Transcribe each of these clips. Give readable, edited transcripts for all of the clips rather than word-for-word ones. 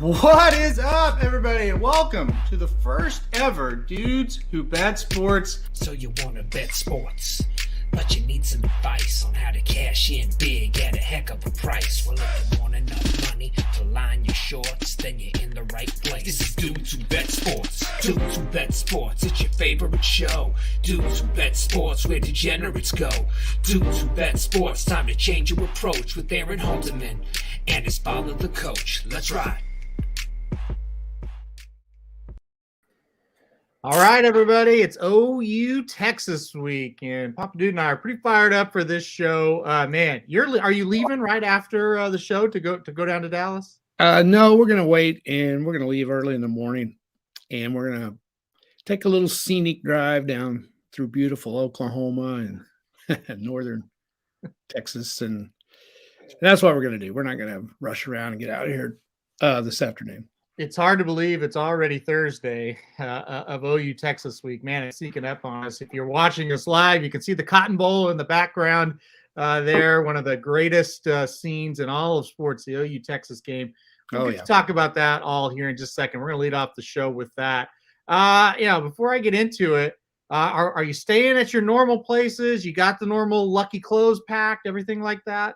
What is up, everybody, and welcome to the first ever Dudes Who Bet Sports. So you wanna bet sports, but you need some advice on how to cash in big at a heck of a price. Well, if you want enough money to line your shorts, then you're in the right place. This is Dudes Who Bet Sports. Dudes Who Bet Sports, it's your favorite show. Dudes Who Bet Sports, where degenerates go. Dudes Who Bet Sports, time to change your approach with Aaron Halterman and his father, the coach. Let's ride. All right, everybody, it's OU Texas week, and Papa Dude and I are pretty fired up for this show. Man, are you leaving right after the show to go down to Dallas? No, we're gonna wait, and we're gonna leave early in the morning, and we're gonna take a little scenic drive down through beautiful Oklahoma and northern Texas, and that's what we're gonna do. We're not gonna rush around and get out of here this afternoon. It's hard to believe it's already Thursday of OU Texas week. Man, it's sneaking up on us. If you're watching us live, you can see the Cotton Bowl in the background there. One of the greatest scenes in all of sports, the OU Texas game. We'll talk about that all here in just a second. We're going to lead off the show with that. Before I get into it, are you staying at your normal places? You got the normal lucky clothes packed, everything like that?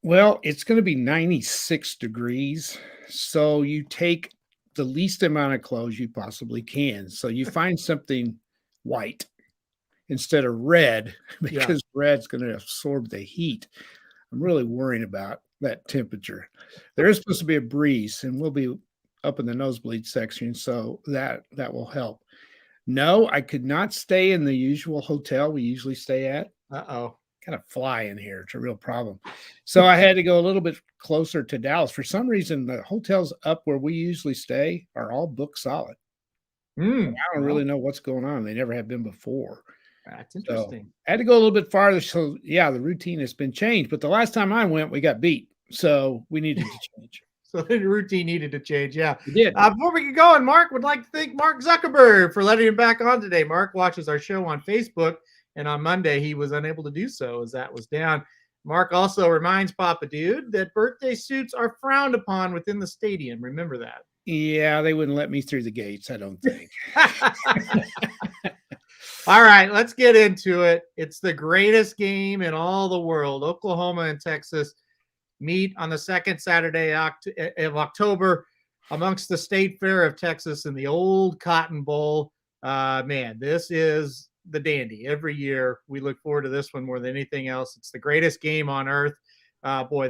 Well, it's going to be 96 degrees. So you take the least amount of clothes you possibly can. So you find something white instead of red, because red's going to absorb the heat. I'm really worrying about that temperature. There is supposed to be a breeze, and we'll be up in the nosebleed section, so that will help. No, I could not stay in the usual hotel we usually stay at. Kind of fly in here. It's a real problem. So I had to go a little bit closer to Dallas. For some reason, the hotels up where we usually stay are all booked solid. I don't really know what's going on. They never have been before. That's interesting. So I had to go a little bit farther. So yeah, the routine has been changed. But the last time I went, we got beat. So we needed to change. So the routine needed to change. Yeah. We did. Before we get going, Mark would like to thank Mark Zuckerberg for letting him back on today. Mark watches our show on Facebook. And on Monday, he was unable to do so as that was down. Mark also reminds Papa Dude that birthday suits are frowned upon within the stadium. Remember that. Yeah, they wouldn't let me through the gates, I don't think. All right, let's get into it. It's the greatest game in all the world. Oklahoma and Texas meet on the second Saturday of October amongst the State Fair of Texas in the old Cotton Bowl. Man, this is the dandy. Every year we look forward to this one more than anything else. It's the greatest game on earth.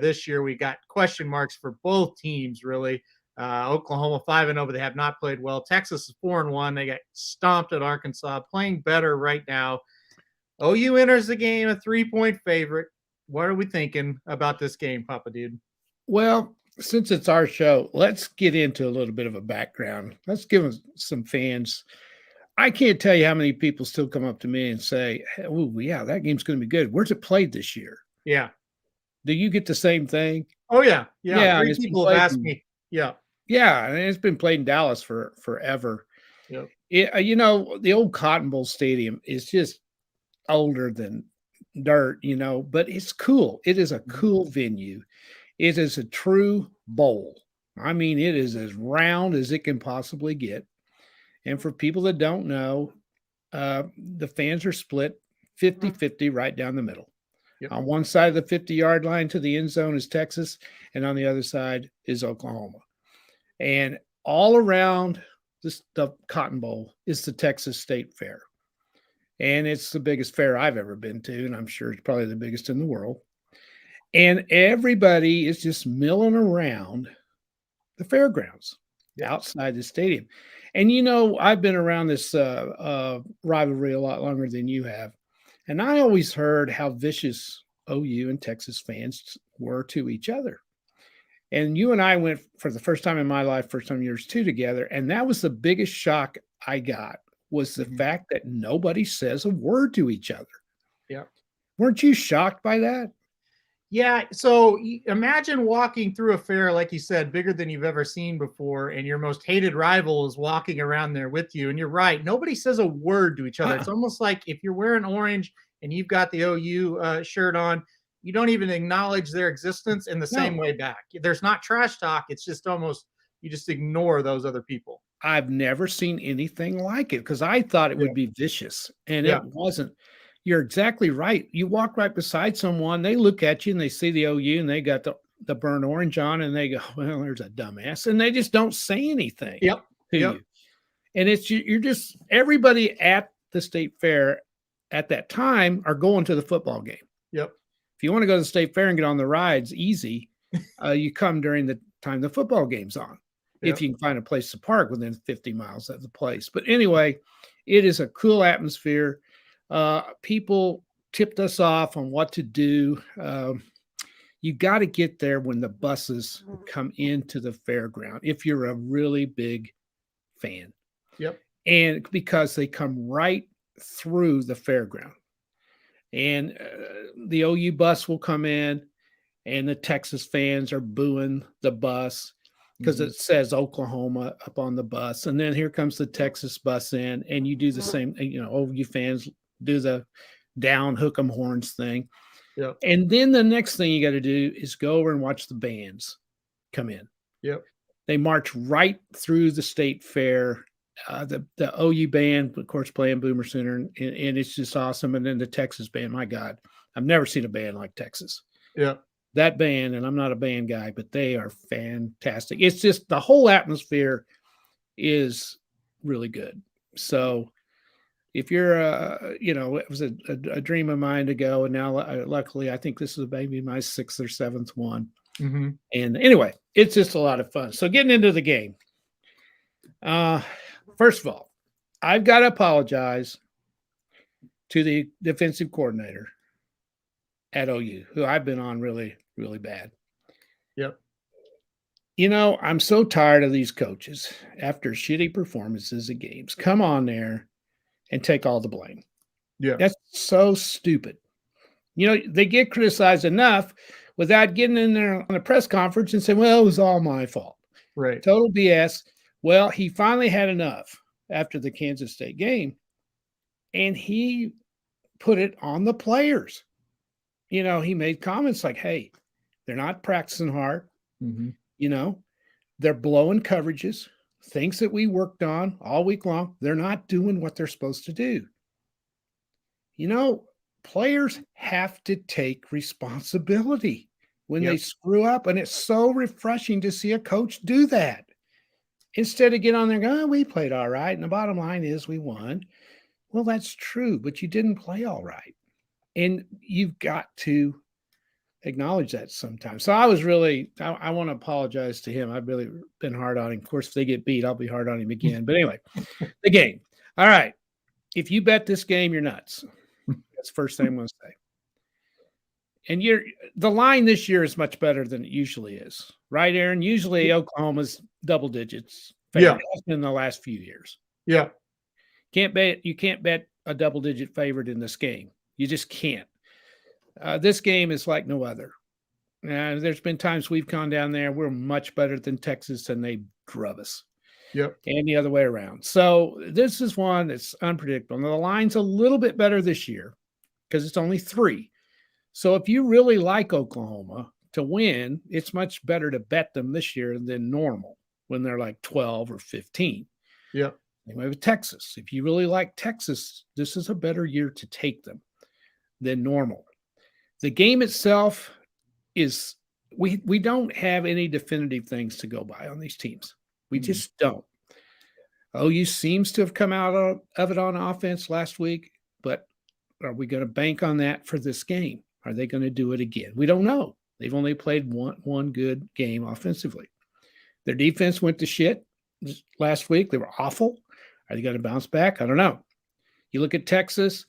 This year we got question marks for both teams, really. Oklahoma 5-0, but they have not played well. Texas is 4-1. They got stomped at Arkansas, playing better right now. OU enters the game a 3-point favorite. What are we thinking about this game, Papa Dude? Well, since it's our show, let's get into a little bit of a background. Let's give some fans. I can't tell you how many people still come up to me and say, oh, yeah, that game's going to be good. Where's it played this year? Yeah. Do you get the same thing? Oh, yeah. Yeah. Three people have asked me. Yeah. Yeah. And it's been played in Dallas for forever. Yep. The old Cotton Bowl Stadium is just older than dirt, but it's cool. It is a cool venue. It is a true bowl. I mean, it is as round as it can possibly get. And for people that don't know, the fans are split 50-50 right down the middle. Yep. On one side of the 50-yard line to the end zone is Texas, and on the other side is Oklahoma. And all around the Cotton Bowl is the Texas State Fair. And it's the biggest fair I've ever been to, and I'm sure it's probably the biggest in the world. And everybody is just milling around the fairgrounds outside the stadium. And, I've been around this rivalry a lot longer than you have. And I always heard how vicious OU and Texas fans were to each other. And you and I went for the first time in my life, first time yours too, together. And that was the biggest shock I got, was the fact that nobody says a word to each other. Yeah. Weren't you shocked by that? Yeah. So imagine walking through a fair, like you said, bigger than you've ever seen before, and your most hated rival is walking around there with you. And you're right. Nobody says a word to each other. It's almost like if you're wearing orange and you've got the OU shirt on, you don't even acknowledge their existence in the same No. way back. There's not trash talk. It's just almost, you just ignore those other people. I've never seen anything like it because I thought it would be vicious, and Yeah. it wasn't. You're exactly right. You walk right beside someone, they look at you and they see the OU and they got the burnt orange on, and they go, well, there's a dumbass. And they just don't say anything Yep. to Yep. you. And it's you're just everybody at the state fair at that time are going to the football game. Yep. If you want to go to the state fair and get on the rides easy, you come during the time the football game's on. Yep. If you can find a place to park within 50 miles of the place. But anyway, it is a cool atmosphere. People tipped us off on what to do. You got to get there when the buses come into the fairground if you're a really big fan. Yep. And because they come right through the fairground. And the OU bus will come in, and the Texas fans are booing the bus because it says Oklahoma up on the bus. And then here comes the Texas bus in, and you do the same, OU fans do the down hook 'em horns thing. Yep. And then the next thing you got to do is go over and watch the bands come in. Yep. They march right through the state fair. The OU band, of course, playing Boomer Center, and it's just awesome. And then the Texas band, my God, I've never seen a band like Texas. Yeah. That band, and I'm not a band guy, but they are fantastic. It's just the whole atmosphere is really good. So if you're, it was a dream of mine to go, and now luckily I think this is maybe my 6th or 7th one. Mm-hmm. And anyway, it's just a lot of fun. So getting into the game. First of all, I've got to apologize to the defensive coordinator at OU, who I've been on really, really bad. Yep. I'm so tired of these coaches after shitty performances at games. Come on there and take all the blame. Yeah. That's so stupid. They get criticized enough without getting in there on a press conference and saying, well, it was all my fault. Right. Total BS. Well, he finally had enough after the Kansas State game, and he put it on the players. He made comments like, hey, they're not practicing hard. Mm-hmm. They're blowing coverages, things that we worked on all week long. They're not doing what they're supposed to do. Players have to take responsibility when they screw up, and it's so refreshing to see a coach do that. Instead of get on there and go, oh, we played all right, and the bottom line is we won. Well, that's true, but you didn't play all right. And you've got to acknowledge that sometimes. So I want to apologize to him. I've really been hard on him. Of course, if they get beat, I'll be hard on him again. But anyway, the game. All right. If you bet this game, you're nuts. That's the first thing I'm going to say. And the line this year is much better than it usually is. Right, Aaron? Usually Oklahoma's double digits. Yeah. It has been in the last few years. Yeah. You can't bet a double-digit favorite in this game. You just can't. This game is like no other. There's been times we've gone down there. We're much better than Texas, and they drove us. Yep. And the other way around. So this is one that's unpredictable. Now, the line's a little bit better this year because it's only 3. So if you really like Oklahoma to win, it's much better to bet them this year than normal when they're like 12 or 15. Yep. Anyway, with Texas, if you really like Texas, this is a better year to take them than normal. The game itself is we don't have any definitive things to go by on these teams. We just don't. OU seems to have come out of it on offense last week, but are we going to bank on that for this game? Are they going to do it again? We don't know. They've only played one good game offensively. Their defense went to shit last week. They were awful. Are they going to bounce back? I don't know. You look at Texas,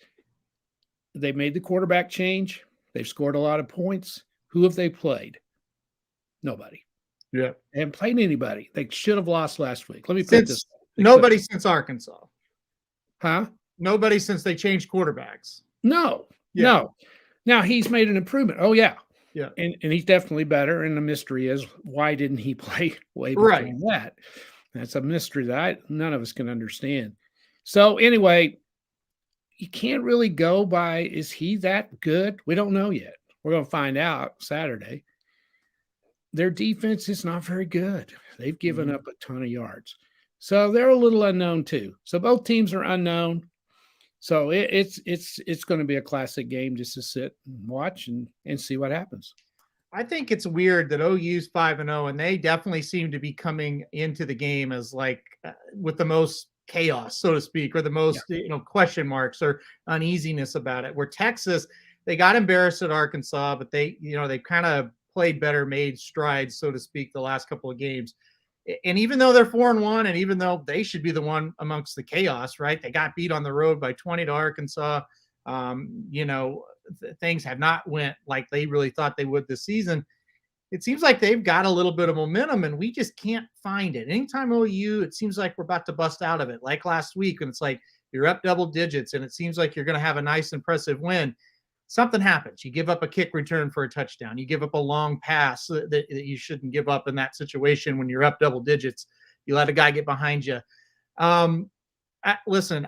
they made the quarterback change. They've scored a lot of points. Who have they played? Nobody. Yeah. They haven't played anybody. They should have lost last week. Let me put this. Nobody since Arkansas. Huh? Nobody since they changed quarterbacks. No. Yeah. No. Now he's made an improvement. Oh, yeah. Yeah. And he's definitely better. And the mystery is, why didn't he play way before that? That's a mystery that none of us can understand. So anyway, you can't really go by, is he that good? We don't know yet. We're going to find out Saturday. Their defense is not very good. They've given up a ton of yards. So they're a little unknown too. So both teams are unknown. So it's going to be a classic game just to sit and watch and see what happens. I think it's weird that OU's 5-0, and they definitely seem to be coming into the game as like with the most chaos, so to speak, or the most question marks or uneasiness about it. Where Texas, they got embarrassed at Arkansas, but they kind of played better, made strides, so to speak, the last couple of games. And even though they're 4-1, and even though they should be the one amongst the chaos, right? They got beat on the road by 20 to Arkansas. Things have not went like they really thought they would this season. It seems like they've got a little bit of momentum, and we just can't find it. Anytime OU, it seems like we're about to bust out of it, like last week, and it's like you're up double digits, and it seems like you're going to have a nice, impressive win. Something happens. You give up a kick return for a touchdown. You give up a long pass that you shouldn't give up in that situation when you're up double digits. You let a guy get behind you. Listen,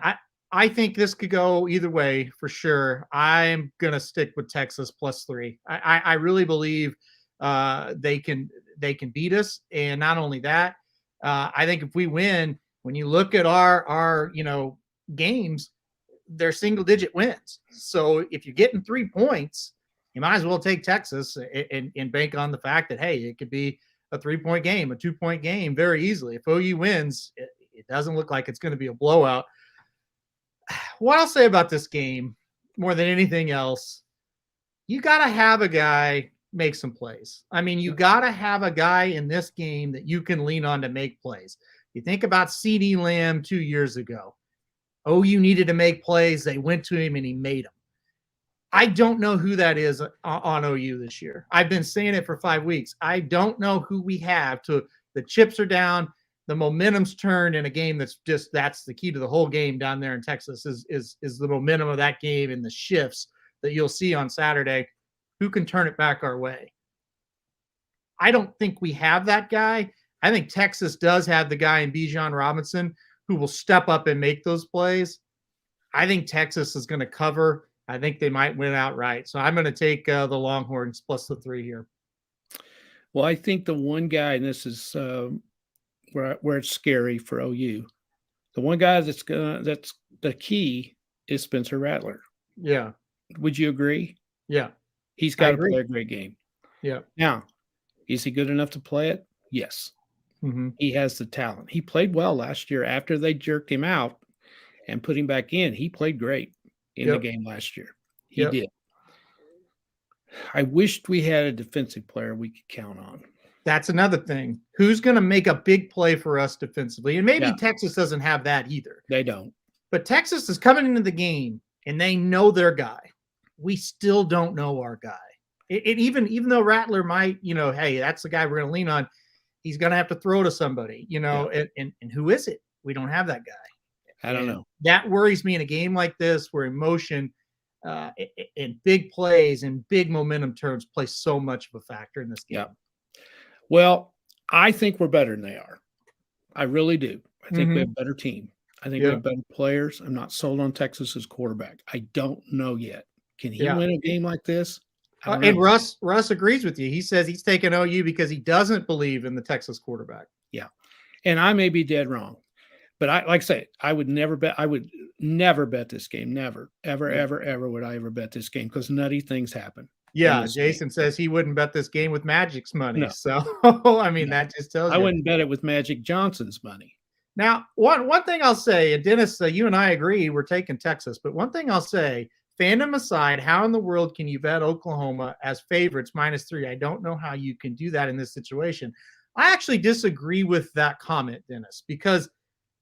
I think this could go either way for sure. I'm going to stick with Texas +3. I really believe they can beat us. And not only that, I think if we win, when you look at our games, they're single digit wins. So if you're getting 3 points, you might as well take Texas and bank on the fact that, hey, it could be a 3-point game, a 2-point game very easily. If OU wins, it doesn't look like it's going to be a blowout. What I'll say about this game more than anything else, you got to have a guy make some plays. I mean, you got to have a guy in this game that you can lean on to make plays. You think about CeeDee Lamb 2 years ago. OU needed to make plays. They went to him and he made them. I don't know who that is on OU this year. I've been saying it for 5 weeks. I don't know who we have to. The chips are down. The momentum's turned in a game that's the key to the whole game down there in Texas is the momentum of that game and the shifts that you'll see on Saturday. Who can turn it back our way? I don't think we have that guy. I think Texas does have the guy in Bijan Robinson who will step up and make those plays. I think Texas is going to cover. I think they might win outright. So I'm going to take the Longhorns +3 here. Well, I think the one guy, and this is where it's scary for OU, the one guy that's the key is Spencer Rattler. Yeah. Would you agree? Yeah. He's got to play a great game. Yeah. Now, is he good enough to play it? Yes. Mm-hmm. He has the talent. He played well last year after they jerked him out and put him back in. He played great in the game last year. He did. I wished we had a defensive player we could count on. That's another thing. Who's going to make a big play for us defensively? And maybe Texas doesn't have that either. They don't. But Texas is coming into the game and they know their guy. We still don't know our guy. Even though Rattler might, hey, that's the guy we're going to lean on. He's going to have to throw to somebody, and who is it? We don't have that guy. I don't know. That worries me in a game like this where emotion and big plays and big momentum turns play so much of a factor in this game. Yeah. Well, I think we're better than they are. I really do. I think we have a better team. I think we have better players. I'm not sold on Texas's quarterback. I don't know yet. Can he win a game like this? And Russ agrees with you. He says he's taking OU because he doesn't believe in the Texas quarterback. Yeah. And I may be dead wrong. But like I say, I would never bet this game. Never, ever would I ever bet this game because nutty things happen. Yeah, Jason says he wouldn't bet this game with Magic's money. No. So, that just tells you. I wouldn't bet it with Magic Johnson's money. Now, one thing I'll say, and Dennis, you and I agree we're taking Texas, but one thing I'll say, fandom aside, how in the world can you bet Oklahoma as favorites -3? I don't know how you can do that in this situation. I actually disagree with that comment, Dennis, because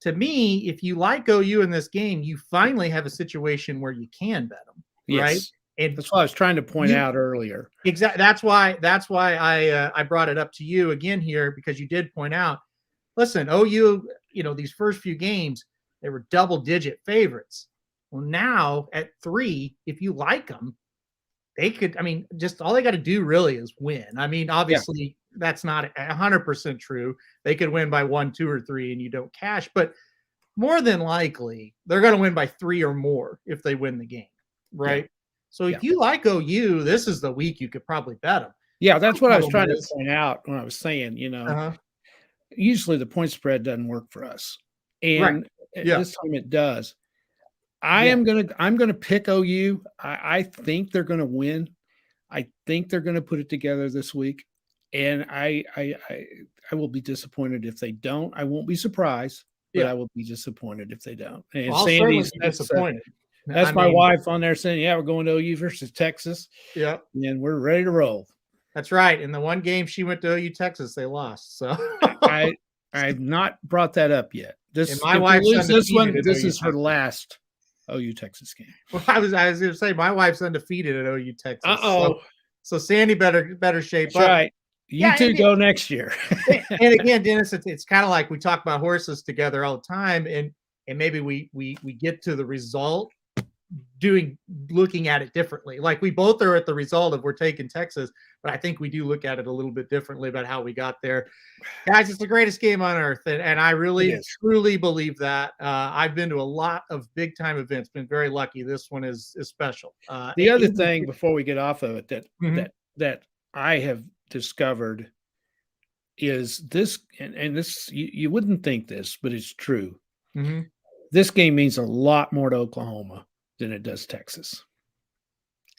to me, if you like OU in this game, you finally have a situation where you can bet them, right? Yes. And that's what I was trying to point out earlier. Exactly. That's why I brought it up to you again here, because you did point out, listen, OU, these first few games, they were double-digit favorites. Well, now at 3, if you like them, they could, just all they got to do really is win. Obviously that's not 100% true. They could win by 1, 2, or 3 and you don't cash, but more than likely they're going to win by 3 or more if they win the game, right? So if you like OU, this is the week you could probably bet them. Yeah, that's what I was trying to point out when I was saying, usually the point spread doesn't work for us. And this time it does. I'm gonna pick OU. I think they're gonna win. I think they're gonna put it together this week. And I will be disappointed if they don't. I won't be surprised, but I will be disappointed if they don't. And I'll Sandy's disappointed. That's my wife on there saying, "Yeah, we're going to OU versus Texas." Yeah, and we're ready to roll. That's right. In the one game she went to OU Texas, they lost. So I've not brought that up yet. This my wife's this one. This is her last OU Texas game. Well, I was going to say my wife's undefeated at OU Texas. So Sandy better shape up. Right. You two go next year. And again, Dennis, it's kind of like we talk about horses together all the time, and maybe we get to the result looking at it differently. Like we both are at the result of we're taking Texas, but I think we do look at it a little bit differently about how we got there. Guys, it's the greatest game on earth, and I really truly believe that. I've been to a lot of big time events, been very lucky. This one is special. The other thing before we get off of it that I have discovered is this, and this you wouldn't think this, but it's true. This game means a lot more to Oklahoma than it does Texas.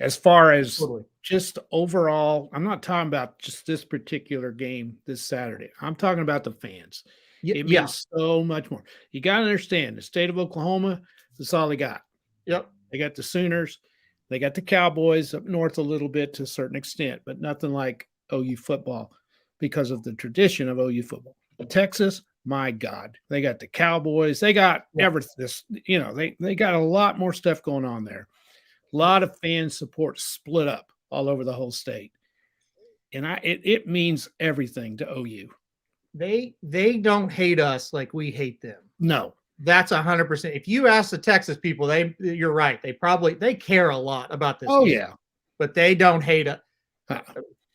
As far as just overall, I'm not talking about just this particular game this Saturday. I'm talking about the fans. It means so much more. You got to understand the state of Oklahoma, that's all they got. Yep. They got the Sooners. They got the Cowboys up north a little bit to a certain extent, but nothing like OU football because of the tradition of OU football. Texas, my God, they got the Cowboys. They got everything. They got a lot more stuff going on there. A lot of fan support split up all over the whole state, and it means everything to OU. They don't hate us like we hate them. No, that's 100%. If you ask the Texas people, you're right. They care a lot about this. Oh game, yeah, but they don't hate it.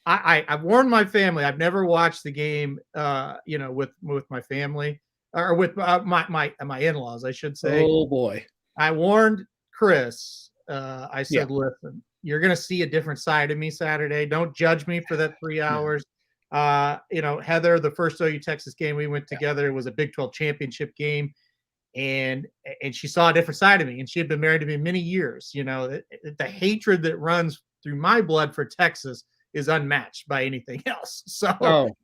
I've warned my family. I've never watched the game, with my family or with my in-laws, I should say. Oh boy, I warned Chris. I said, listen, you're going to see a different side of me Saturday. Don't judge me for that 3 hours. Heather, the first OU Texas game we went together, it was a Big 12 championship game. And she saw a different side of me, and she had been married to me many years. The hatred that runs through my blood for Texas is unmatched by anything else. So,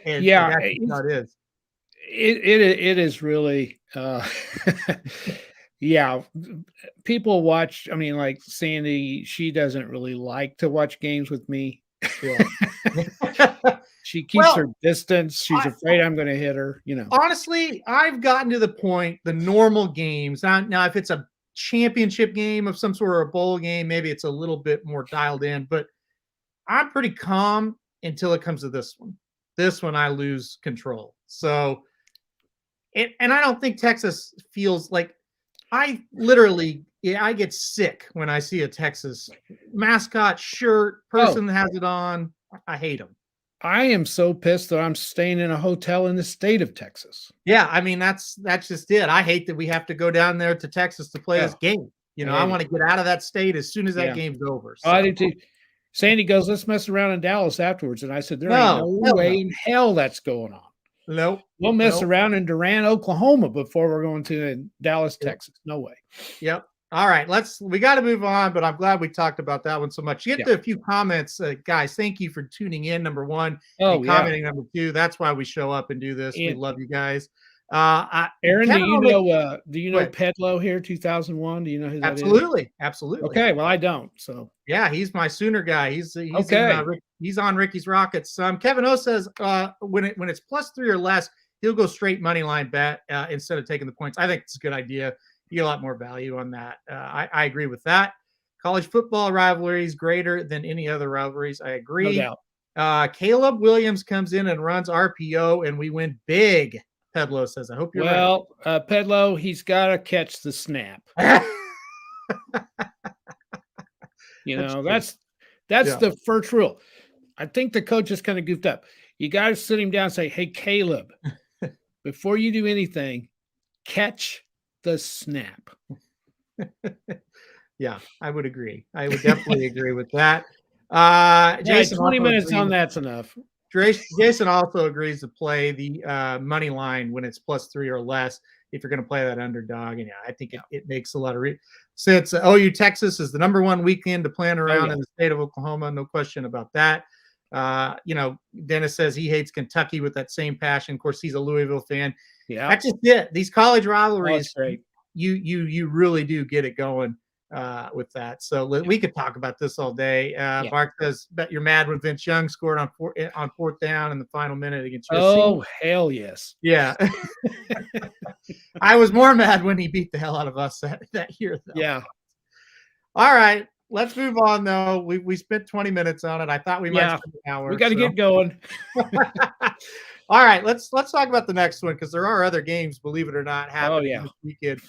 it is. It is really, people watch. I mean, like Sandy, she doesn't really like to watch games with me. Yeah. She keeps her distance. She's afraid I'm going to hit her. Honestly, I've gotten to the point, the normal games. Now, if it's a championship game of some sort or a bowl game, maybe it's a little bit more dialed in, but I'm pretty calm until it comes to this one. This one, I lose control. So, and I don't think Texas feels like I get sick when I see a Texas mascot shirt, person that has it on. I hate them. I am so pissed that I'm staying in a hotel in the state of Texas. Yeah, I mean, that's just it. I hate that we have to go down there to Texas to play this game. I want to get out of that state as soon as that game's over. So. I did too. Sandy goes, let's mess around in Dallas afterwards. And I said, there ain't no way in hell that's going on. Nope. We'll mess around in Durant, Oklahoma before we're going to Dallas, Texas. No way. Yep. All right. We got to move on, but I'm glad we talked about that one so much. Get to a few comments. Guys, thank you for tuning in, number one. Commenting, number two. That's why we show up and do this. We love you guys. Aaron, do you know Pedlo here, 2001? Do you know who that is? Absolutely. Okay, well, I don't. So yeah, he's my Sooner guy. He's he's on Ricky's Rockets. Kevin O says when it's +3 or less, he'll go straight money line bet instead of taking the points. I think it's a good idea. You get a lot more value on that. I agree with that. College football rivalries greater than any other rivalries. I agree. No doubt. Caleb Williams comes in and runs RPO, and we win big. Pedlo says, I hope you're right. Well, Pedlo, he's got to catch the snap. That's the first rule. I think the coach is kind of goofed up. You got to sit him down and say, hey, Caleb, before you do anything, catch the snap. Yeah, I would agree. I would definitely agree with that. Jason 20 also minutes on agrees. that's enough. Jason also agrees to play the money line when it's +3 or less if you're going to play that underdog. And yeah, I think it makes a lot of sense. OU Texas is the #1 weekend to plan around in the state of Oklahoma. No question about that. Dennis says he hates Kentucky with that same passion. Of course, he's a Louisville fan. Yeah, that's just it. These college rivalries, great. You really do get it going with that. So we could talk about this all day. Mark says, bet you're mad when Vince Young scored on fourth down in the final minute against USC. Oh, hell yes. Yeah. I was more mad when he beat the hell out of us that year, though. Yeah. All right. Let's move on, though. We spent 20 minutes on it. I thought we might spend an hour. We got to get going. All right. Let's talk about the next one because there are other games, believe it or not, happening this weekend.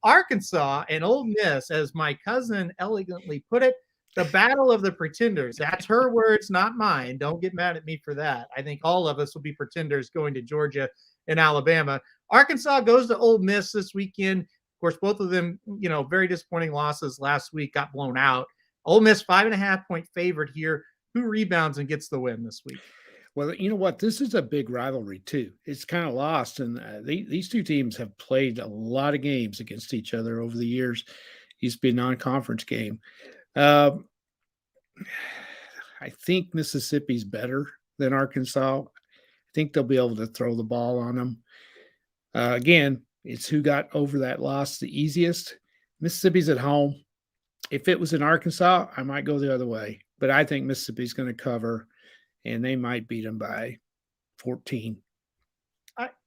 Arkansas and Ole Miss, as my cousin elegantly put it, the battle of the pretenders. That's her words, not mine. Don't get mad at me for that. I think all of us will be pretenders going to Georgia and Alabama. Arkansas goes to Ole Miss this weekend. Of course, both of them, very disappointing losses last week, got blown out. Ole Miss 5.5-point favorite here. Who rebounds and gets the win this week? Well, you know what? This is a big rivalry, too. It's kind of lost. And these two teams have played a lot of games against each other over the years. It used to be a non-conference game. I think Mississippi's better than Arkansas. I think they'll be able to throw the ball on them. Again, it's who got over that loss the easiest. Mississippi's at home. If it was in Arkansas, I might go the other way. But I think Mississippi's going to cover, and they might beat them by 14.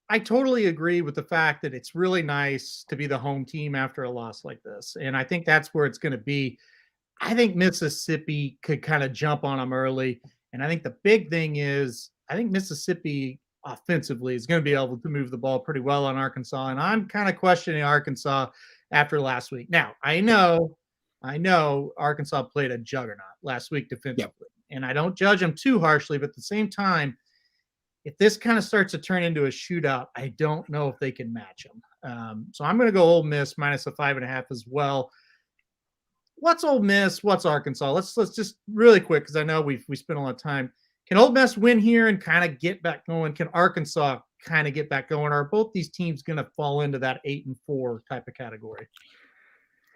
I totally agree with the fact that it's really nice to be the home team after a loss like this. And I think that's where it's going to be. I think Mississippi could kind of jump on them early. And I think the big thing is I think Mississippi offensively is going to be able to move the ball pretty well on Arkansas. And I'm kind of questioning Arkansas after last week. Now, I know Arkansas played a juggernaut last week defensively. And I don't judge them too harshly, but at the same time, if this kind of starts to turn into a shootout, I don't know if they can match them. So I'm going to go Ole Miss minus a 5.5 as well. What's Ole Miss? What's Arkansas? Let's just really quick because I know we spent a lot of time. Can Ole Miss win here and kind of get back going? Can Arkansas kind of get back going? Are both these teams going to fall into that 8-4 type of category?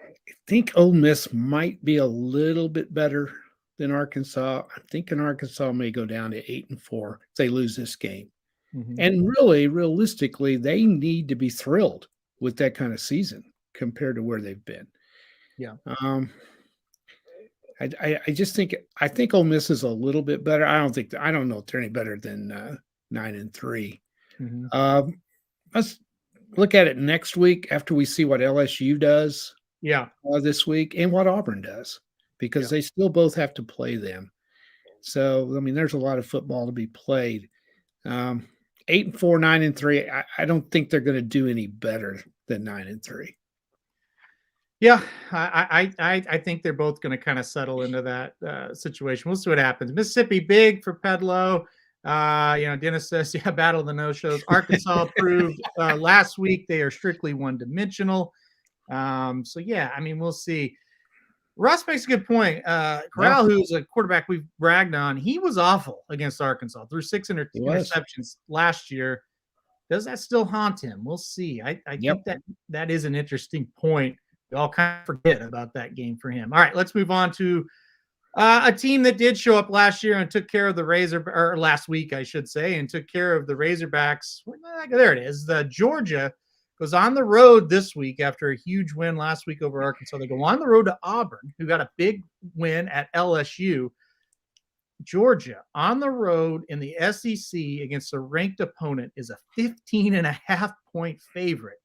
I think Ole Miss might be a little bit better than Arkansas. I'm thinking Arkansas may go down to 8-4 if they lose this game. Mm-hmm. And really, realistically, they need to be thrilled with that kind of season compared to where they've been. Yeah. I just think Ole Miss is a little bit better. I don't know if they're any better than 9-3. Mm-hmm. Let's look at it next week after we see what LSU does. Yeah. This week and what Auburn does, because they still both have to play them. So, I mean, there's a lot of football to be played. 8-4, 9-3. I don't think they're going to do any better than 9-3. Yeah, I think they're both going to kind of settle into that situation. We'll see what happens. Mississippi big for Pedlo. Dennis says, battle of the no-shows. Arkansas proved last week they are strictly one-dimensional. So, I mean, we'll see. Russ makes a good point. Corral, who's a quarterback we've bragged on, he was awful against Arkansas. Threw 6 interceptions last year. Does that still haunt him? We'll see. I think that is an interesting point. We all kind of forget about that game for him. All right, let's move on to a team that did show up last year and took care of the last week, I should say, and took care of the Razorbacks. There it is. The Georgia goes on the road this week after a huge win last week over Arkansas. They go on the road to Auburn, who got a big win at LSU. Georgia on the road in the SEC against a ranked opponent is a 15.5-point favorite.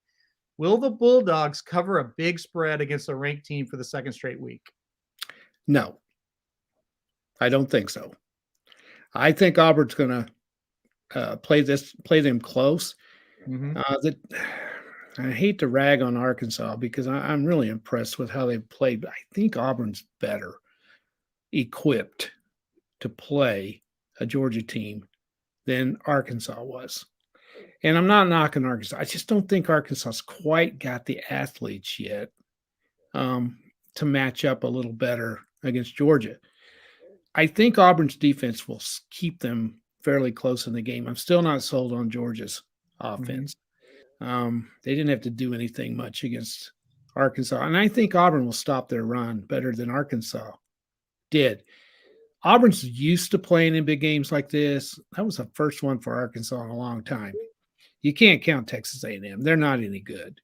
Will the Bulldogs cover a big spread against a ranked team for the second straight week? No, I don't think so. I think Auburn's going to play them close. Mm-hmm. I hate to rag on Arkansas because I'm really impressed with how they've played, but I think Auburn's better equipped to play a Georgia team than Arkansas was. And I'm not knocking Arkansas. I just don't think Arkansas's quite got the athletes yet to match up a little better against Georgia. I think Auburn's defense will keep them fairly close in the game. I'm still not sold on Georgia's offense. They didn't have to do anything much against Arkansas. And I think Auburn will stop their run better than Arkansas did. Auburn's used to playing in big games like this. That was the first one for Arkansas in a long time. You can't count Texas A&M. They're not any good.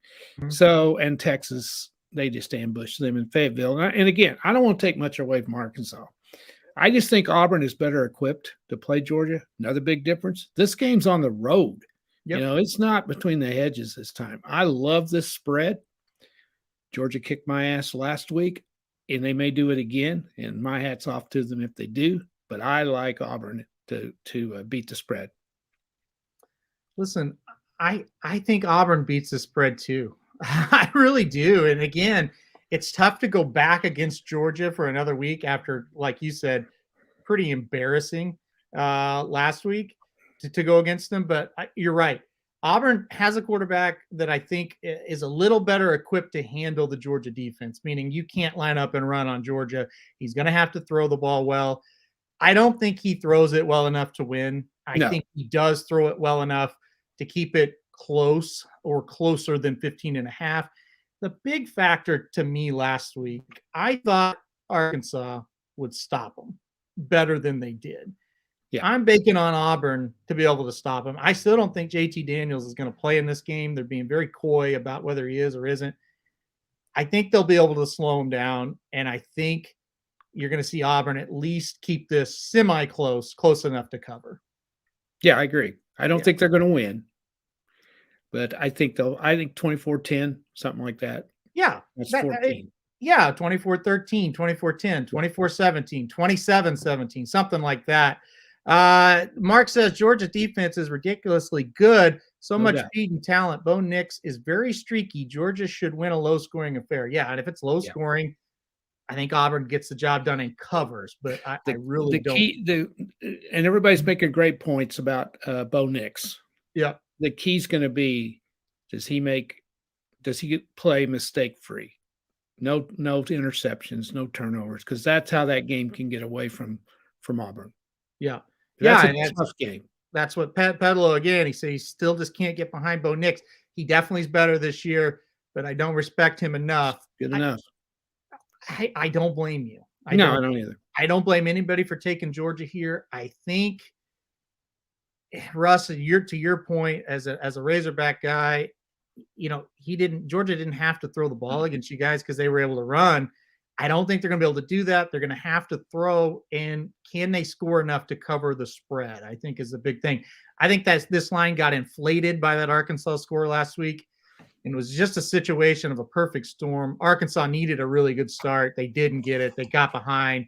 So, and Texas, they just ambushed them in Fayetteville. And again, I don't want to take much away from Arkansas. I just think Auburn is better equipped to play Georgia. Another big difference. This game's on the road. Yep. You know, it's not between the hedges this time. I love this spread. Georgia kicked my ass last week, and they may do it again. And my hat's off to them if they do. But I like Auburn to beat the spread. Listen, I think Auburn beats the spread too. I really do. And again, it's tough to go back against Georgia for another week after, like you said, pretty embarrassing last week to go against them. But you're right. Auburn has a quarterback that I think is a little better equipped to handle the Georgia defense, meaning you can't line up and run on Georgia. He's going to have to throw the ball well. I don't think he throws it well enough to win. I think he does throw it well enough to keep it close or closer than 15.5. The big factor to me last week, I thought Arkansas would stop them better than they did. Yeah. I'm banking on Auburn to be able to stop him. I still don't think JT Daniels is going to play in this game. They're being very coy about whether he is or isn't. I think they'll be able to slow him down, and I think you're going to see Auburn at least keep this semi-close, close enough to cover. Yeah, I agree. I don't think they're going to win, but I think 24-10, something like that. Yeah. That's 14. 24-13, 24-10, 24-17, 27-17, something like that. Mark says Georgia defense is ridiculously good. So much speed and talent. Bo Nix is very streaky. Georgia should win a low-scoring affair. Yeah, and if it's low-scoring, I think Auburn gets the job done and covers. But I really don't. And everybody's making great points about Bo Nix. Yeah. The key's going to be, does he play mistake-free? No interceptions, no turnovers, because that's how that game can get away from Auburn. Yeah. That's a tough game. That's what Pedalo, again, he said he still just can't get behind Bo Nix. He definitely is better this year, but I don't respect him enough. Good enough. I don't blame you. I don't either. I don't blame anybody for taking Georgia here. I think, Russ, to your point, as a Razorback guy, you know, Georgia didn't have to throw the ball against you guys because they were able to run. I don't think they're going to be able to do that. They're going to have to throw, and can they score enough to cover the spread, I think is the big thing. I think this line got inflated by that Arkansas score last week, and it was just a situation of a perfect storm. Arkansas needed a really good start. They didn't get it. They got behind.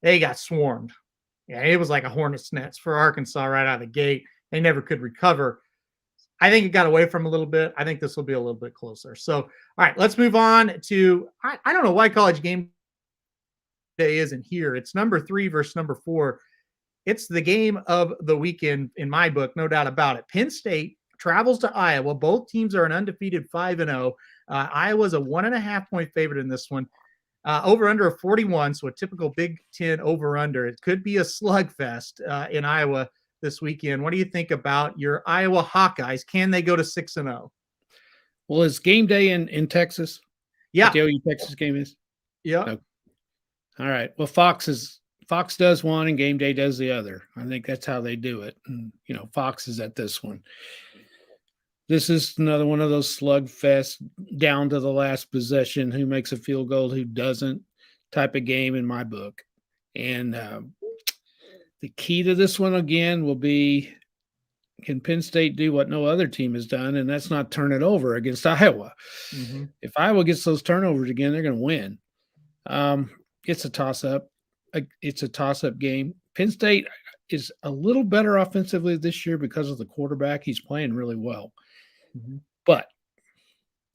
They got swarmed. Yeah, it was like a hornet's nest for Arkansas right out of the gate. They never could recover. I think it got away from a little bit. I think this will be a little bit closer. So, all right, let's move on to, I don't know why College Game Day isn't here. It's number 3 versus number 4. It's the game of the weekend in my book, no doubt about it. Penn State travels to Iowa. Both teams are an undefeated 5-0. Iowa's a 1.5-point favorite in this one. Over under a 41, so a typical Big Ten over under. It could be a slugfest in Iowa this weekend. What do you think about your Iowa Hawkeyes? Can they go to 6-0? Well, is game day in Texas? Yeah. The OU Texas game is? Yeah. Okay. All right. Well, Fox does one and game day does the other. I think that's how they do it. And, you know, Fox is at this one. This is another one of those slugfest, down to the last possession, who makes a field goal, who doesn't type of game in my book. And the key to this one, again, will be, can Penn State do what no other team has done, and that's not turn it over against Iowa. Mm-hmm. If Iowa gets those turnovers again, they're going to win. It's a toss-up. It's a toss-up game. Penn State is a little better offensively this year because of the quarterback. He's playing really well. Mm-hmm. But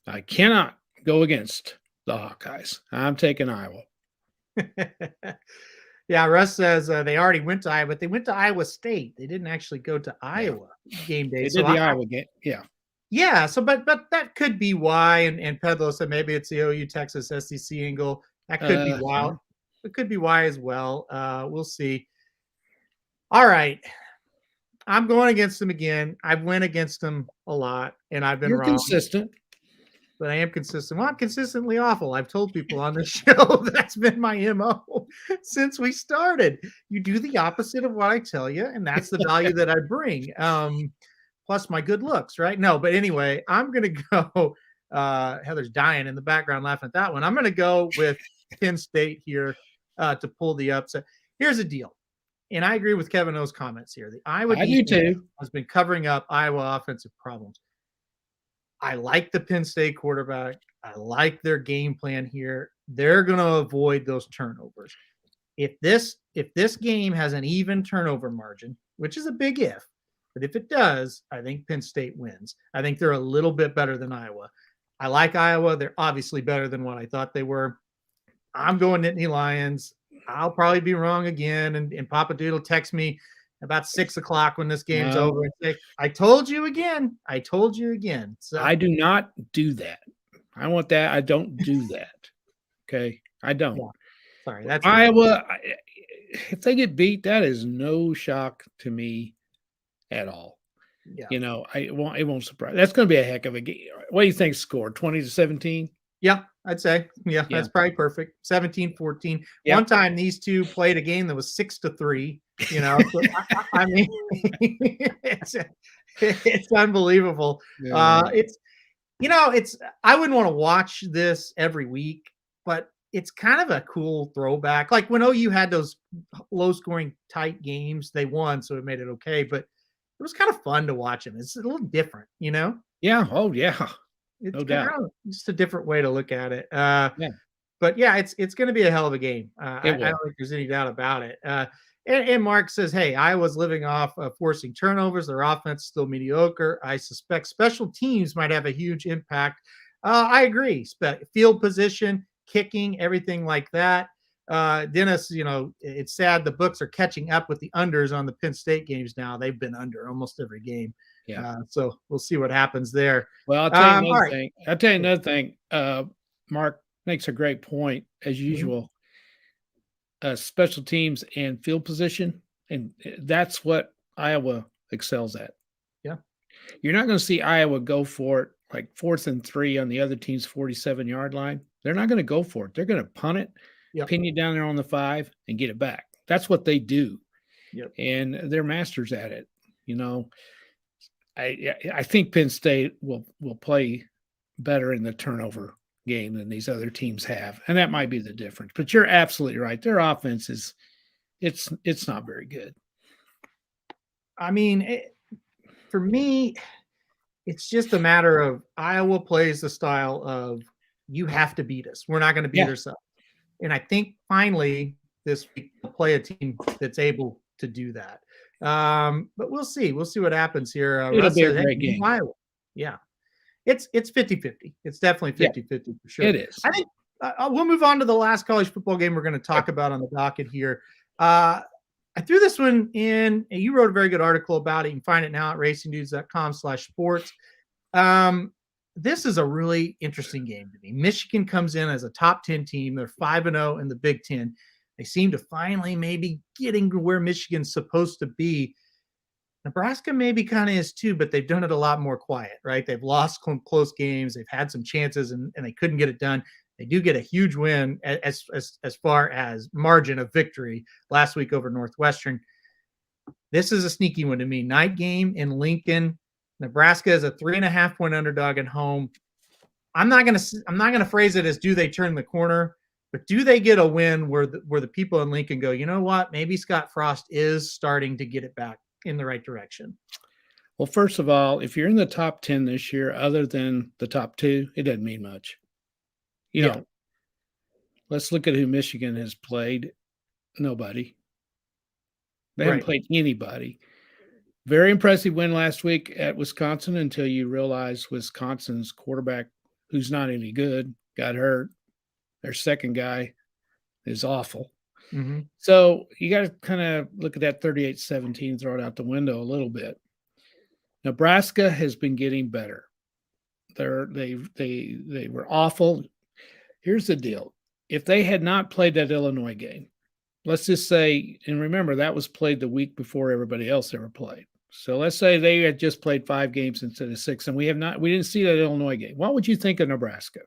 I cannot go against the Hawkeyes. I'm taking Iowa. Yeah, Russ says they already went to Iowa, but they went to Iowa State. They didn't actually go to Iowa game day. They did the Iowa game, yeah. Yeah, so but that could be why. And Pedlo said maybe it's the OU Texas SEC angle. That could be wild. It could be why as well. We'll see. All right. I'm going against them again. I've went against them a lot, and I've been You're wrong. consistent. But I am consistent. Well, I'm consistently awful. I've told people on this show that's been my MO since we started. You do the opposite of what I tell you, and that's the value that I bring. Plus my good looks, right? No, but anyway, I'm going to go. Heather's dying in the background laughing at that one. I'm going to go with Penn State here to pull the upset. Here's the deal. And I agree with Kevin O's comments here. The Iowa defense has been covering up Iowa offensive problems. I like the Penn State quarterback. I like their game plan here. They're going to avoid those turnovers. If this game has an even turnover margin, which is a big if, but if it does, I think Penn State wins. I think they're a little bit better than Iowa. I like Iowa. They're obviously better than what I thought they were. I'm going Nittany Lions. I'll probably be wrong again, and Papa Doodle text me about 6 o'clock when this game's over and say, I told you again. I told you again. So I do not do that. I want that. I don't do that. Okay. I don't. Yeah. Sorry. That's Iowa. If they get beat, that is no shock to me at all. Yeah. You know, it won't surprise. That's going to be a heck of a game. What do you think score? 20-17? Yeah, I'd say. Yeah, that's probably perfect. 17-14. Yep. One time these two played a game that was 6-3. You know, so I mean, it's unbelievable. Yeah. I wouldn't want to watch this every week, but it's kind of a cool throwback. Like when OU had those low-scoring tight games, they won, so it made it okay. But it was kind of fun to watch them. It's a little different, you know? Yeah. Oh, yeah. It's No doubt. just a different way to look at it. But yeah, it's going to be a hell of a game. I don't think there's any doubt about it. And Mark says, hey, Iowa's living off forcing turnovers. Their offense is still mediocre. I suspect special teams might have a huge impact. I agree. Field position, kicking, everything like that. Dennis, it's sad the books are catching up with the unders on the Penn State games now. They've been under almost every game. Yeah. So we'll see what happens there. Well, I'll tell you another thing. Mark makes a great point, as usual. Special teams and field position, and that's what Iowa excels at. Yeah. You're not going to see Iowa go for it like 4th and 3 on the other team's 47-yard line. They're not going to go for it. They're going to punt it, pin you down there on the 5, and get it back. That's what they do. Yep. And they're masters at it. You know, I think Penn State will play better in the turnover game than these other teams have, and that might be the difference. But you're absolutely right. Their offense it's not very good. I mean, for me, it's just a matter of Iowa plays the style of you have to beat us. We're not going to beat ourselves. And I think finally this week we'll play a team that's able to do that. But we'll see. We'll see what happens here. It'll be a great game. Iowa. Yeah. It's 50-50. It's definitely 50-50 for sure. It is. I think we'll move on to the last college football game we're going to talk about on the docket here. I threw this one in, and you wrote a very good article about it. You can find it now at racingdudes.com/sports. This is a really interesting game to me. Michigan comes in as a top 10 team. They're 5-0 in the Big Ten. They seem to finally maybe getting to where Michigan's supposed to be. Nebraska maybe kind of is too, but they've done it a lot more quiet, right? They've lost close games. They've had some chances and they couldn't get it done. They do get a huge win as far as margin of victory last week over Northwestern. This is a sneaky one to me. Night game in Lincoln. Nebraska is a 3.5-point underdog at home. I'm not gonna phrase it as do they turn the corner, but do they get a win where the people in Lincoln go, you know what? Maybe Scott Frost is starting to get it back in the right direction. Well, first of all, if you're in the top 10 this year, other than the top 2, it doesn't mean much. You know, let's look at who Michigan has played. Nobody. They haven't played anybody. Very impressive win last week at Wisconsin until you realize Wisconsin's quarterback, who's not any good, got hurt. Their second guy is awful. Mm-hmm. So you got to kind of look at that 38-17, throw it out the window a little bit. Nebraska has been getting better. They were awful. Here's the deal. if they had not played that Illinois game, let's just say, and remember that was played the week before everybody else ever played. So let's say they had just played 5 games instead of 6, and we didn't see that Illinois game. What would you think of Nebraska?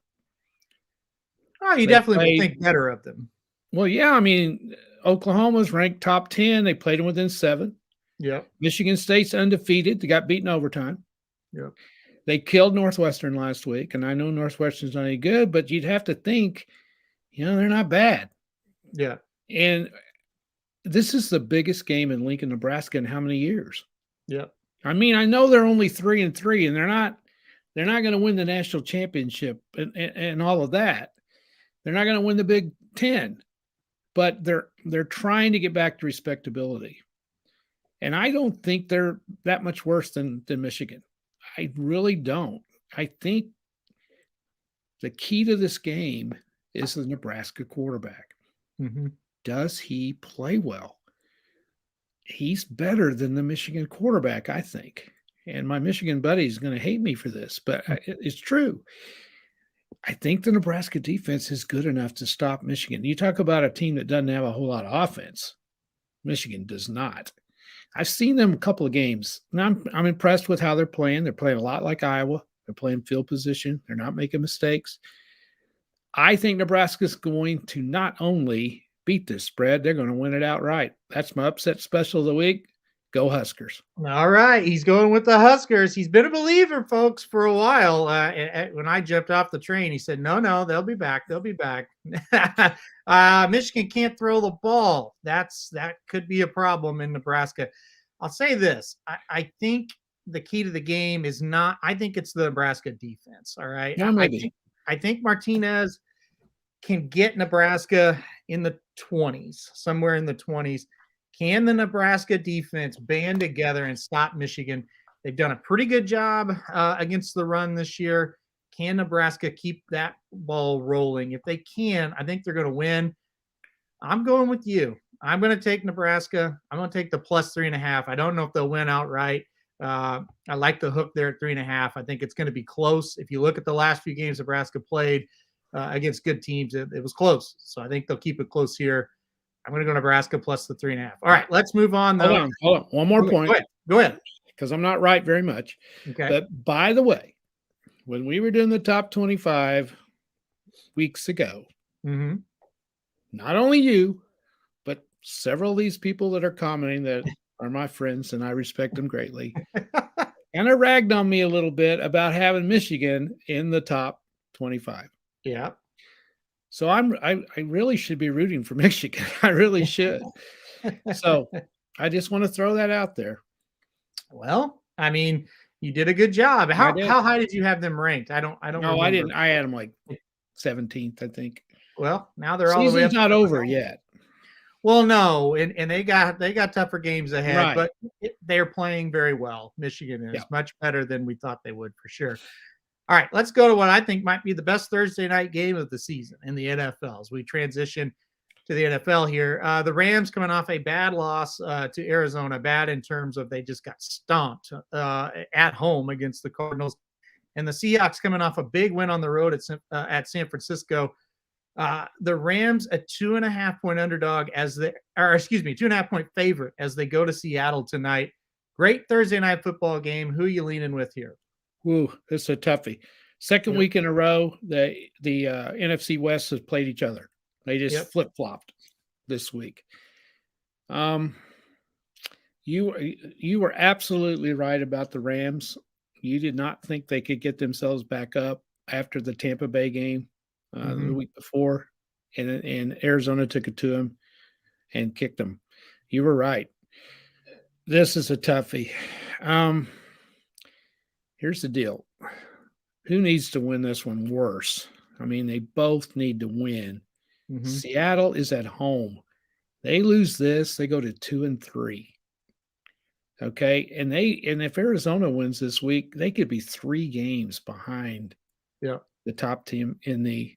Oh, you definitely would think better of them. Well, yeah, I mean, Oklahoma's ranked top 10. They played them within 7. Yeah. Michigan State's undefeated. They got beaten overtime. Yeah. They killed Northwestern last week, and I know Northwestern's not any good, but you'd have to think, they're not bad. Yeah. And this is the biggest game in Lincoln, Nebraska in how many years? Yeah. I mean, I know they're only 3-3, and they're not going to win the national championship and all of that. They're not going to win the Big Ten, but they're trying to get back to respectability. And I don't think they're that much worse than Michigan. I really don't. I think the key to this game is the Nebraska quarterback. Mm-hmm. Does he play well? He's better than the Michigan quarterback, I think. And my Michigan buddy is going to hate me for this, but it's true. I think the Nebraska defense is good enough to stop Michigan. You talk about a team that doesn't have a whole lot of offense. Michigan does not. I've seen them a couple of games. Now I'm impressed with how they're playing. They're playing a lot like Iowa. They're playing field position. They're not making mistakes. I think Nebraska's going to not only beat this spread, they're going to win it outright. That's my upset special of the week. Go Huskers. All right. He's going with the Huskers. He's been a believer, folks, for a while. When I jumped off the train, he said, no, they'll be back. They'll be back. Michigan can't throw the ball. That could be a problem in Nebraska. I'll say this. I think the key to the game is not – I think it's the Nebraska defense, all right? Yeah, maybe. I think Martinez can get Nebraska in the 20s, somewhere in the 20s. Can the Nebraska defense band together and stop Michigan? They've done a pretty good job against the run this year. Can Nebraska keep that ball rolling? If they can, I think they're going to win. I'm going with you. I'm going to take Nebraska. I'm going to take the plus 3.5. I don't know if they'll win outright. I like the hook there at 3.5. I think it's going to be close. If you look at the last few games Nebraska played against good teams, it was close. So I think they'll keep it close here. I'm going to go Nebraska plus the 3.5. All right, let's move on. Though. Hold on. One more point. Go ahead. Because I'm not right very much. Okay. But by the way, when we were doing the top 25 weeks ago, not only you, but several of these people that are commenting that are my friends, and I respect them greatly, kind of ragged on me a little bit about having Michigan in the top 25. Yeah. So I really should be rooting for Michigan. I really should. So I just want to throw that out there. Well, I mean, you did a good job. How high did you have them ranked? I don't. No, remember. I didn't. I had them like 17th, I think. Well, now they're all the way up. Season's not over yet. Well, no, and they got tougher games ahead, right. But they're playing very well. Michigan is much better than we thought they would, for sure. All right, let's go to what I think might be the best Thursday night game of the season in the NFL as we transition to the NFL here. The Rams coming off a bad loss to Arizona, bad in terms of they just got stomped at home against the Cardinals. And the Seahawks coming off a big win on the road at San Francisco. The Rams a 2.5-point underdog 2.5 point favorite as they go to Seattle tonight. Great Thursday night football game. Who are you leaning with here? Ooh, it's a toughie. Second week in a row, the NFC West has played each other. They just flip-flopped this week. You were absolutely right about the Rams. You did not think they could get themselves back up after the Tampa Bay game the week before, and Arizona took it to them and kicked them. You were right. This is a toughie. Here's the deal. Who needs to win this one worse? I mean, they both need to win. Seattle is at home. They lose this, they go to 2-3. Okay, and if Arizona wins this week, they could be 3 games behind the top team in the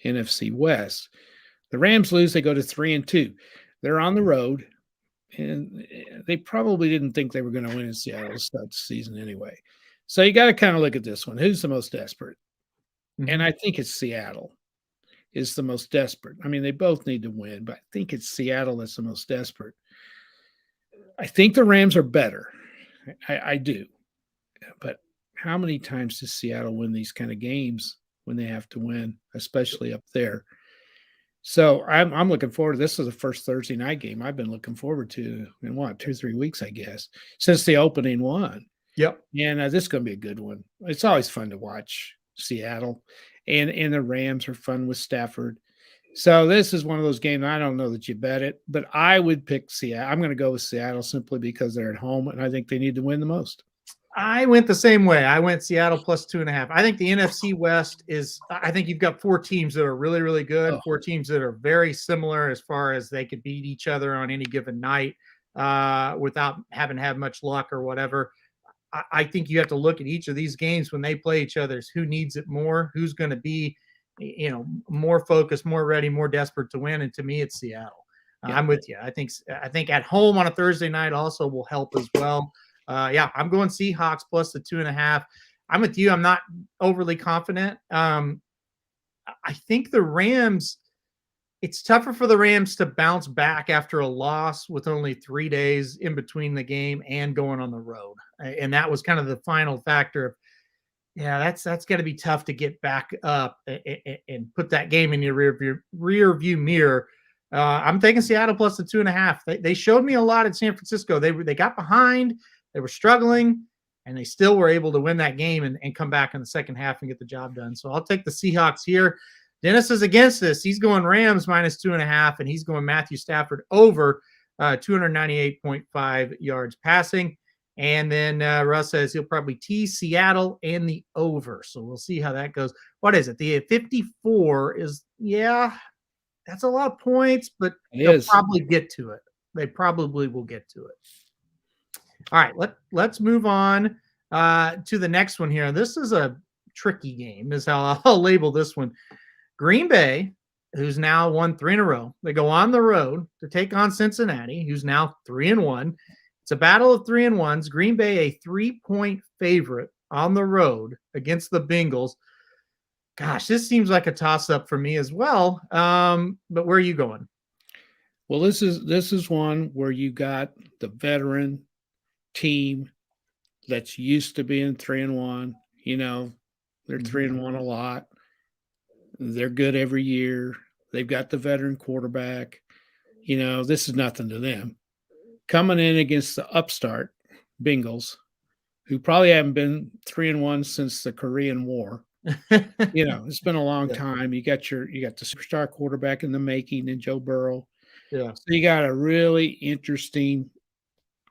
NFC West. The Rams lose, they go to 3-2. They're on the road, and they probably didn't think they were going to win in Seattle to start the season anyway. So you got to kind of look at this one. Who's the most desperate? And I think it's Seattle. is the most desperate. I mean, they both need to win, but I think it's Seattle that's the most desperate. I think the Rams are better. I do. But how many times does Seattle win these kind of games when they have to win, especially up there? So I'm looking forward. This is the first Thursday night game I've been looking forward to in 2-3 weeks, I guess, since the opening one. Yep. And this is going to be a good one. It's always fun to watch Seattle, and the Rams are fun with Stafford. So this is one of those games. I don't know that you bet it, but I would pick Seattle. I'm going to go with Seattle simply because they're at home, and I think they need to win the most. I went the same way. I went Seattle plus 2.5. I think the NFC West is – I think you've got 4 teams that are really, really good, 4 teams that are very similar as far as they could beat each other on any given night without having had much luck or whatever. I think you have to look at each of these games when they play each other. Who needs it more? Who's going to be, more focused, more ready, more desperate to win? And to me, it's Seattle. Yeah. I'm with you. I think at home on a Thursday night also will help as well. I'm going Seahawks plus the 2.5. I'm with you. I'm not overly confident. I think the Rams, it's tougher for the Rams to bounce back after a loss with only 3 days in between the game and going on the road. And that was kind of the final factor of, that's got to be tough to get back up and put that game in your rear view mirror. I'm taking Seattle plus the 2.5. They showed me a lot at San Francisco. They got behind. They were struggling, and they still were able to win that game and come back in the second half and get the job done. So I'll take the Seahawks here. Dennis is against this. He's going Rams minus 2.5, and he's going Matthew Stafford over 298.5 yards passing. And then Russ says he'll probably tease Seattle and the over. So we'll see how that goes. What is it? The 54 is, that's a lot of points, but they'll probably get to it. They probably will get to it. All right, let's move on to the next one here. This is a tricky game, is how I'll label this one. Green Bay, who's now won 3 in a row. They go on the road to take on Cincinnati, who's now 3-1. It's a battle of 3-1s. Green Bay, a 3-point favorite on the road against the Bengals. Gosh, this seems like a toss-up for me as well. But where are you going? Well, this is one where you got the veteran team that's used to being 3-1. They're 3-1 a lot. They're good every year. They've got the veteran quarterback. This is nothing to them. Coming in against the upstart Bengals, who probably haven't been 3-1 since the Korean War. It's been a long time. You got the superstar quarterback in the making in Joe Burrow. Yeah. So you got a really interesting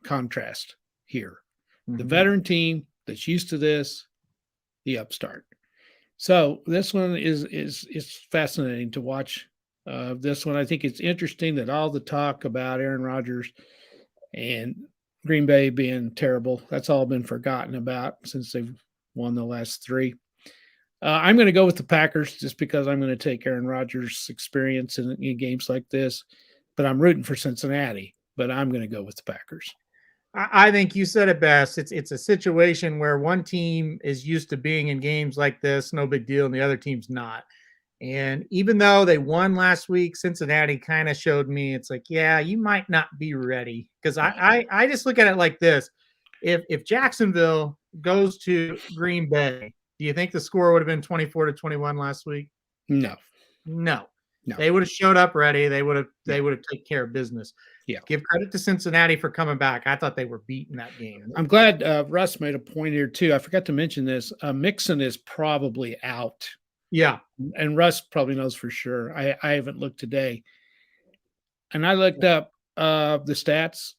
contrast here. Mm-hmm. The veteran team that's used to this, the upstart. So this one is fascinating to watch. This one, I think it's interesting that all the talk about Aaron Rodgers and Green Bay being terrible, that's all been forgotten about since they've won the last 3. I'm going to go with the Packers just because I'm going to take Aaron Rodgers' experience in games like this, but I'm rooting for Cincinnati, but I'm going to go with the Packers. I think you said it best. It's a situation where one team is used to being in games like this, no big deal, and the other team's not. And even though they won last week, Cincinnati kind of showed me it's like, you might not be ready. Because I just look at it like this. If Jacksonville goes to Green Bay, do you think the score would have been 24-21 last week? No. They would have showed up ready. They would have taken care of business. Yeah. Give credit to Cincinnati for coming back. I thought they were beating that game. I'm glad Russ made a point here too. I forgot to mention this. Mixon is probably out. Yeah. And Russ probably knows for sure. I haven't looked today. And I looked up the stats.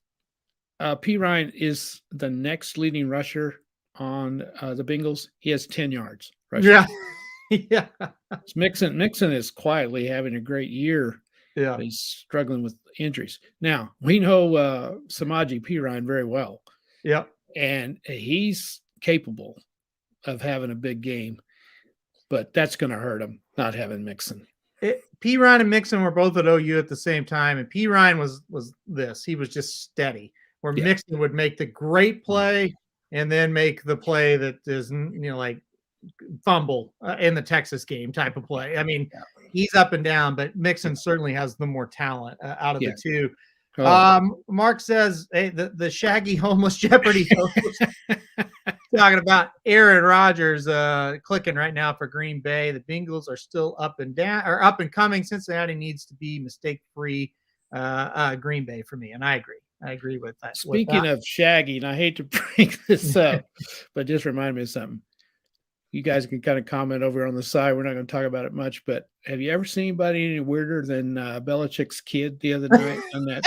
P. Ryan is the next leading rusher on the Bengals. He has 10 yards. Rushing. Yeah. Yeah. Mixon is quietly having a great year. Yeah. He's struggling with injuries. Now, we know Samaje Perine very well. Yeah. And he's capable of having a big game, but that's going to hurt him not having Mixon. Perine and Mixon were both at OU at the same time, and Perine was this. He was just steady, where Mixon would make the great play and then make the play that is, like fumble in the Texas game type of play. I mean, he's up and down, but Mixon certainly has the more talent out of the two. Mark says, hey, the shaggy homeless Jeopardy host talking about Aaron Rodgers clicking right now for Green Bay. The Bengals are still up and coming. Cincinnati needs to be mistake-free Green Bay for me, and I agree. I agree with that. Speaking of shaggy, and I hate to bring this up, but just remind me of something. You guys can kind of comment over on the side. We're not going to talk about it much, but have you ever seen anybody any weirder than Belichick's kid the other night on that?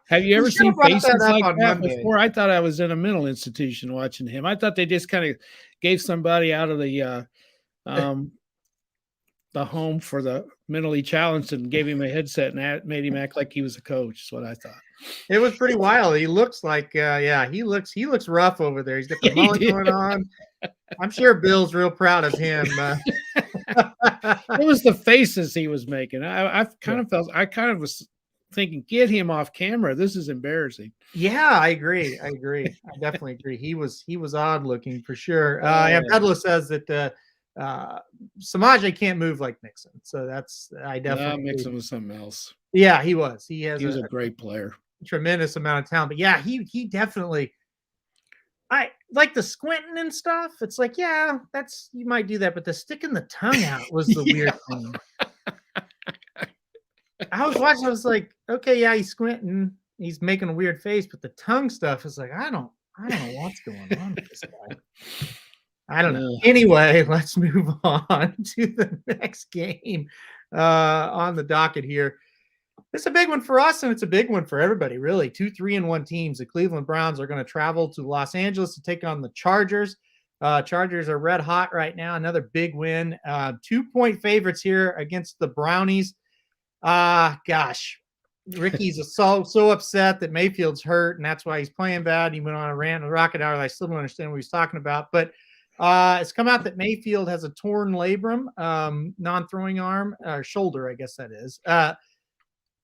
Have you ever seen faces like that before? I thought I was in a mental institution watching him. I thought they just kind of gave somebody out of the home for the mentally challenged and gave him a headset and made him act like he was a coach. Is what I thought. It was pretty wild. He looks like, he looks rough over there. He's got the mullet going on. I'm sure Bill's real proud of him. It was the faces he was making. I kind of was thinking, get him off camera. This is embarrassing. Yeah, I agree. I definitely agree. He was odd looking for sure. Pedlo says that Samaje can't move like Mixon. So I definitely Mixon was something else. Yeah, he was. He was a great player. Tremendous amount of talent. But yeah, he definitely, I like the squinting and stuff. It's like, yeah, you might do that, but the sticking the tongue out was the weird thing. I was watching, I was like, okay, yeah, he's squinting, he's making a weird face, but the tongue stuff is like, I don't know what's going on with this guy. I don't know. Anyway, let's move on to the next game on the docket here. It's a big one for us, and it's a big one for everybody, really. 2 3-1 teams. The Cleveland Browns are going to travel to Los Angeles to take on the Chargers. Chargers are red hot right now. Another big win. 2-point favorites here against the Brownies. Gosh, Ricky's so upset that Mayfield's hurt, and that's why he's playing bad. He went on a rant with Rocket Hour. I still don't understand what he's talking about, but it's come out that Mayfield has a torn labrum, non-throwing arm, or shoulder, I guess that is.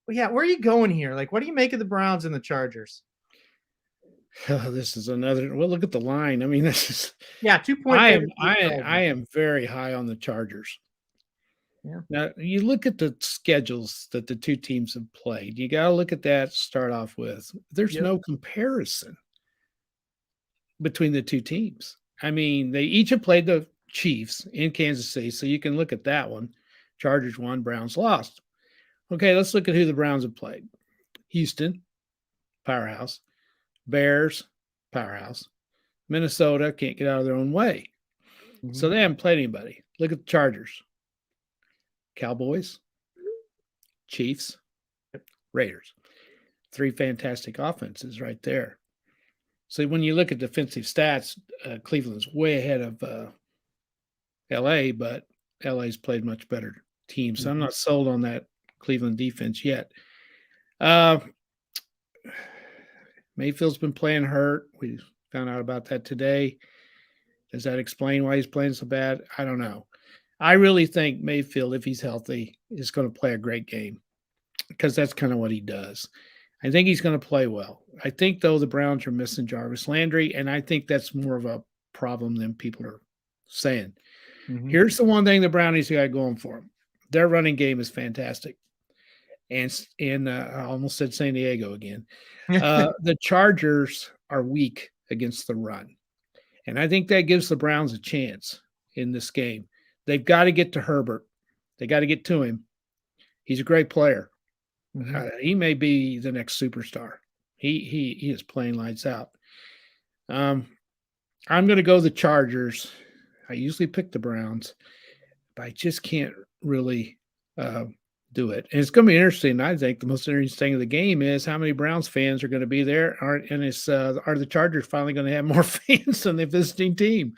Yeah, where are you going here? Like, what do you make of the Browns and the Chargers? Oh, this is another. Well, look at the line. I mean, this is 2 point. I am very high on the Chargers. Yeah. Now you look at the schedules that the two teams have played. You got to look at that to start off with. There's no comparison between the two teams. I mean, they each have played the Chiefs in Kansas City, so you can look at that one. Chargers won, Browns lost. Okay, let's look at who the Browns have played. Houston, powerhouse. Bears, powerhouse. Minnesota can't get out of their own way. Mm-hmm. So they haven't played anybody. Look at the Chargers. Cowboys, Chiefs, Raiders. 3 fantastic offenses right there. So when you look at defensive stats, Cleveland's way ahead of L.A., but L.A.'s played much better teams. So I'm not sold on that Cleveland defense yet. Mayfield's been playing hurt. We found out about that today. Does that explain why he's playing so bad? I don't know. I really think Mayfield, if he's healthy, is going to play a great game because that's kind of what he does. I think he's going to play well. I think, though, the Browns are missing Jarvis Landry, and I think that's more of a problem than people are saying. Mm-hmm. Here's the one thing the Brownies got going for them. Their running game is fantastic. And I almost said San Diego again. The Chargers are weak against the run. And I think that gives the Browns a chance in this game. They've got to get to Herbert. They got to get to him. He's a great player. Mm-hmm. He may be the next superstar. He is playing lights out. I'm going to go the Chargers. I usually pick the Browns, but I just can't really do it. And it's going to be interesting. I think the most interesting thing of the game is how many Browns fans are going to be there. Are the Chargers finally going to have more fans than the visiting team?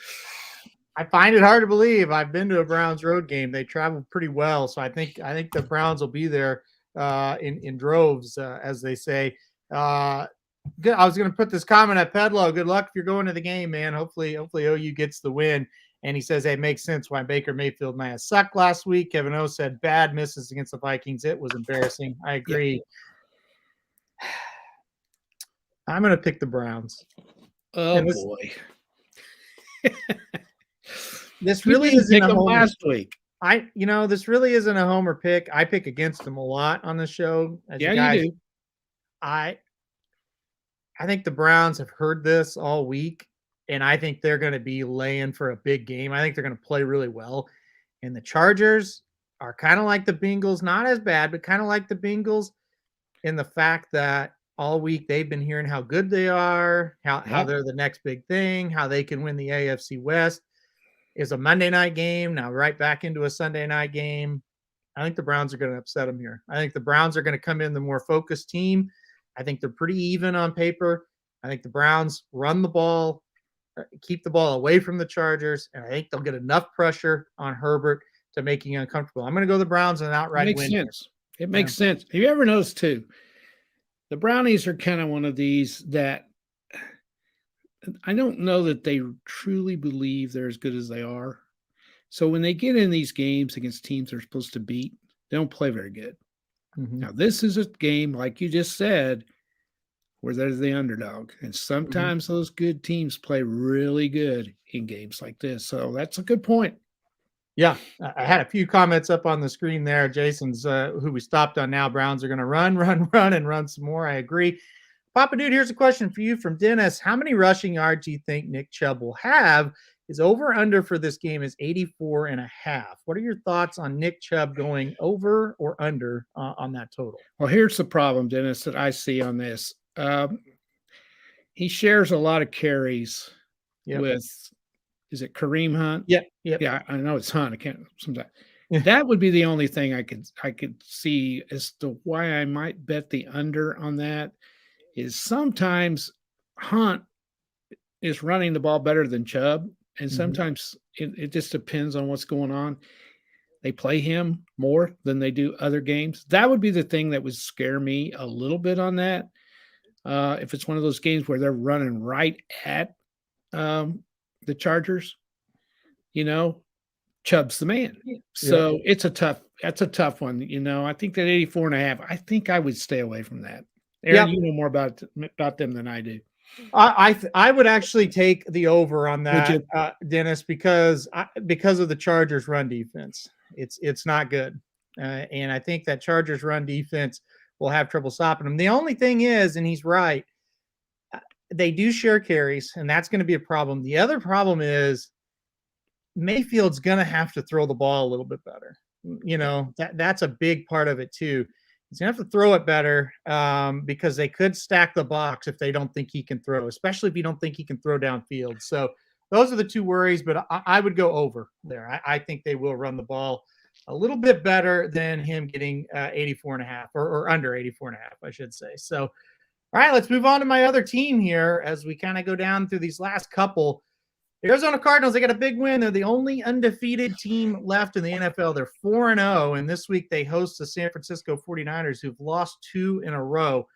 I find it hard to believe. I've been to a Browns road game. They travel pretty well. So I think the Browns will be there in droves, as they say. Good. I was going to put this comment at Pedlo. Good luck if you're going to the game, man. Hopefully OU gets the win. And he says, hey, it makes sense why Baker Mayfield might have sucked last week. Kevin O said bad misses against the Vikings. It was embarrassing. I agree. Yeah. I'm going to pick the Browns. Oh, boy. This really isn't a home last week. This really isn't a homer pick. I pick against them a lot on the show. As Yeah, you you guys, do. I I think the Browns have heard this all week, and I think they're going to be laying for a big game. I think they're going to play really well. And the Chargers are kind of like the Bengals, not as bad, but kind of like the Bengals in the fact that all week they've been hearing how good they are, how they're the next big thing, how they can win the AFC West. Is a Monday night game, now right back into a Sunday night game. I think the Browns are going to upset them here. I think the Browns are going to come in the more focused team. I think they're pretty even on paper. I think the Browns run the ball, keep the ball away from the Chargers, and I think they'll get enough pressure on Herbert to make him uncomfortable. I'm going to go the Browns and outright Makes win. sense. It makes sense. Have you ever noticed too? The Brownies are kind of one of these that I don't know that they truly believe they're as good as they are. So when they get in these games against teams they're supposed to beat, they don't play very good. Mm-hmm. Now, this is a game, like you just said, where they're the underdog. And sometimes those good teams play really good in games like this. So that's a good point. Yeah, I had a few comments up on the screen there. Jason's, who we stopped on now, Browns are going to run some more. I agree. Papa Dude, here's a question for you from Dennis. How many rushing yards do you think Nick Chubb will have? His over-under for this game is 84.5. What are your thoughts on Nick Chubb going over or under on that total? Well, here's the problem, Dennis, that I see on this. He shares a lot of carries with, is it Kareem Hunt? Yeah, I know it's Hunt. I can't sometimes. That would be the only thing I could see as to why I might bet the under on that. Is sometimes Hunt is running the ball better than Chubb, and sometimes it just depends on what's going on. They play him more than they do other games. That would be the thing that would scare me a little bit on that. If it's one of those games where they're running right at the Chargers, Chubb's the man. So that's a tough one. I think that 84.5, I think I would stay away from that. Aaron, you know more about them than I do. I would actually take the over on that, Dennis, because of the Chargers' run defense. It's not good, and I think that Chargers' run defense will have trouble stopping them. The only thing is, and he's right, they do share carries, and that's going to be a problem. The other problem is Mayfield's going to have to throw the ball a little bit better. That's a big part of it too. He's going to have to throw it better because they could stack the box if they don't think he can throw, especially if you don't think he can throw downfield. So those are the two worries, but I would go over there. I think they will run the ball a little bit better than him getting 84.5 or under 84.5, I should say. So, all right, let's move on to my other team here as we kind of go down through these last couple. The Arizona Cardinals, they got a big win. They're the only undefeated team left in the NFL. They're 4-0, and this week they host the San Francisco 49ers, who've lost 2 in a row.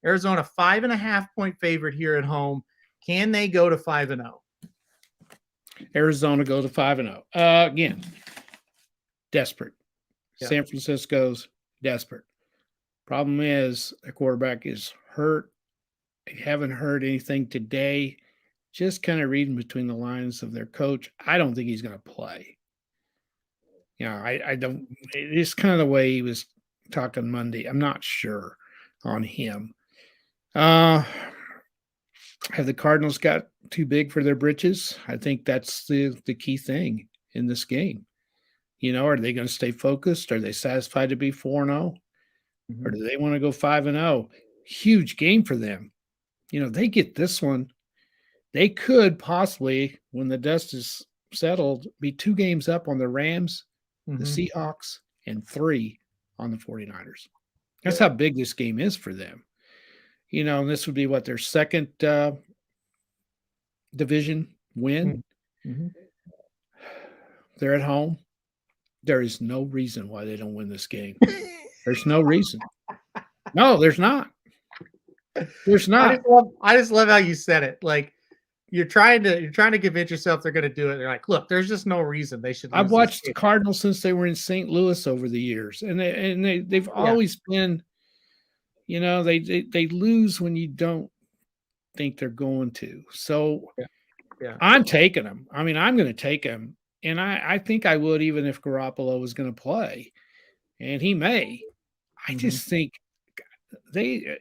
Arizona, 5.5-point favorite here at home. Can they go to 5-0? Arizona go to 5-0. Again, desperate. Yeah. San Francisco's desperate. Problem is, the quarterback is hurt. I haven't heard anything today. Just kind of reading between the lines of their coach, I don't think he's going to play. I don't. It's kind of the way he was talking Monday. I'm not sure on him. Have the Cardinals got too big for their britches? I think that's the key thing in this game. Are they going to stay focused? Are they satisfied to be 4-0? Or do they want to go 5-0? Huge game for them. They get this one. They could possibly, when the dust is settled, be 2 games up on the Rams, the Seahawks, and 3 on the 49ers. That's how big this game is for them. And this would be their second division win. They're at home. There is no reason why they don't win this game. There's no reason. No, there's not. There's not. I just love how you said it. Like, you're trying to convince yourself they're going to do it. They're like, look, there's just no reason they should. I've watched the Cardinals since they were in St. Louis over the years, and they've always been, they lose when you don't think they're going to. So, I'm taking them. I mean, I'm going to take them And I think I would even if Garoppolo was going to play, and he may. I Mhm. just think they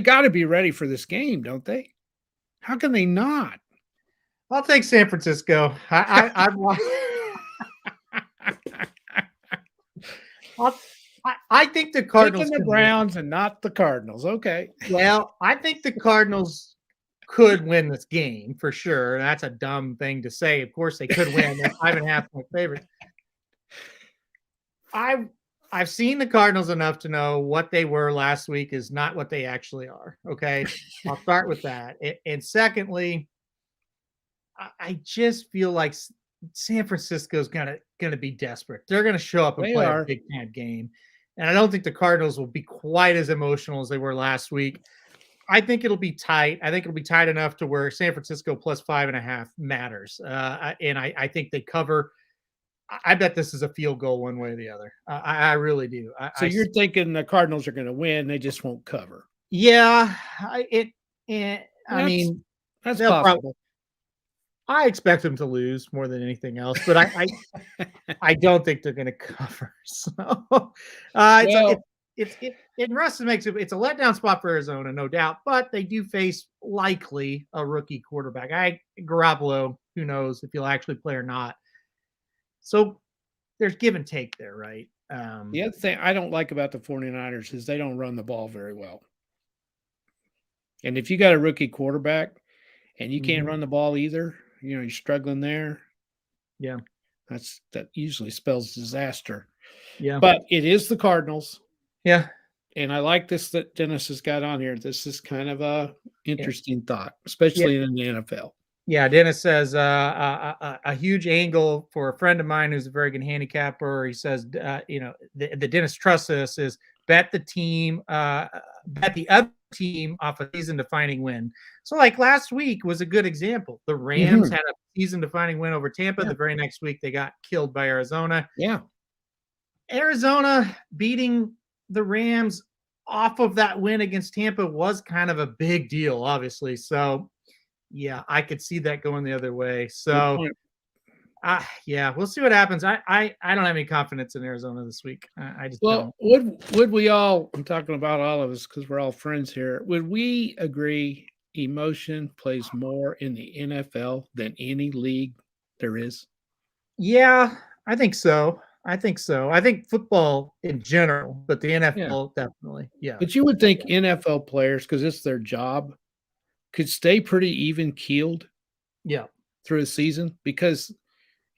got to be ready for this game, don't they? How can they not? I'll take San Francisco. I think the Picking Cardinals the can win. Browns and not the Cardinals. Okay. Well, I think the Cardinals could win this game for sure. That's a dumb thing to say. Of course, they could win. They're 5.5-point favorites. I've seen the Cardinals enough to know what they were last week is not what they actually are. Okay, I'll start with that. And secondly, I just feel like San Francisco's gonna be desperate. They're gonna show up and They play a are. big time game, and I don't think the Cardinals will be quite as emotional as they were last week. I think it'll be tight. I think it'll be tight enough to where San Francisco plus 5.5 matters, and I think they cover. I bet this is a field goal one way or the other. I really do. So you're thinking the Cardinals are going to win, they just won't cover. Yeah, I That's mean, that's they'll probably. possible. I expect them to lose more than anything else, but I don't think they're going to cover. So Well, and Russ makes it's a letdown spot for Arizona, no doubt, but they do face likely a rookie quarterback. Garoppolo, who knows if he'll actually play or not. So there's give and take there, right? the other thing I don't like about the 49ers is they don't run the ball very well. And if you got a rookie quarterback and you can't Mhm. run the ball either, you're struggling there. Yeah, That usually spells disaster. yeah, But it is the Cardinals. yeah, And I like this that Dennis has got on here. This is kind of a yeah. interesting thought, Yeah. especially in the NFL. Yeah, Dennis says a huge angle for a friend of mine who's a very good handicapper. He says, the Dennis trusts this is bet the other team off a season-defining win. So, like last week was a good example. The Rams Mhm. had a season-defining win over Tampa. Yeah. The very next week, they got killed by Arizona. Yeah. Arizona beating the Rams off of that win against Tampa was kind of a big deal, obviously. So, yeah, I could see that going the other way. Good So, point. yeah, we'll see what happens. I don't have any confidence in Arizona this week. I just Well, don't. would we all? I'm talking about all of us because we're all friends here. Would we agree emotion plays more in the NFL than any league there is? Yeah, I think so. I think so. I think football in general, but the Yeah, NFL definitely. Yeah. but you would think NFL players, because it's their job, could stay pretty even keeled Yeah. through a season because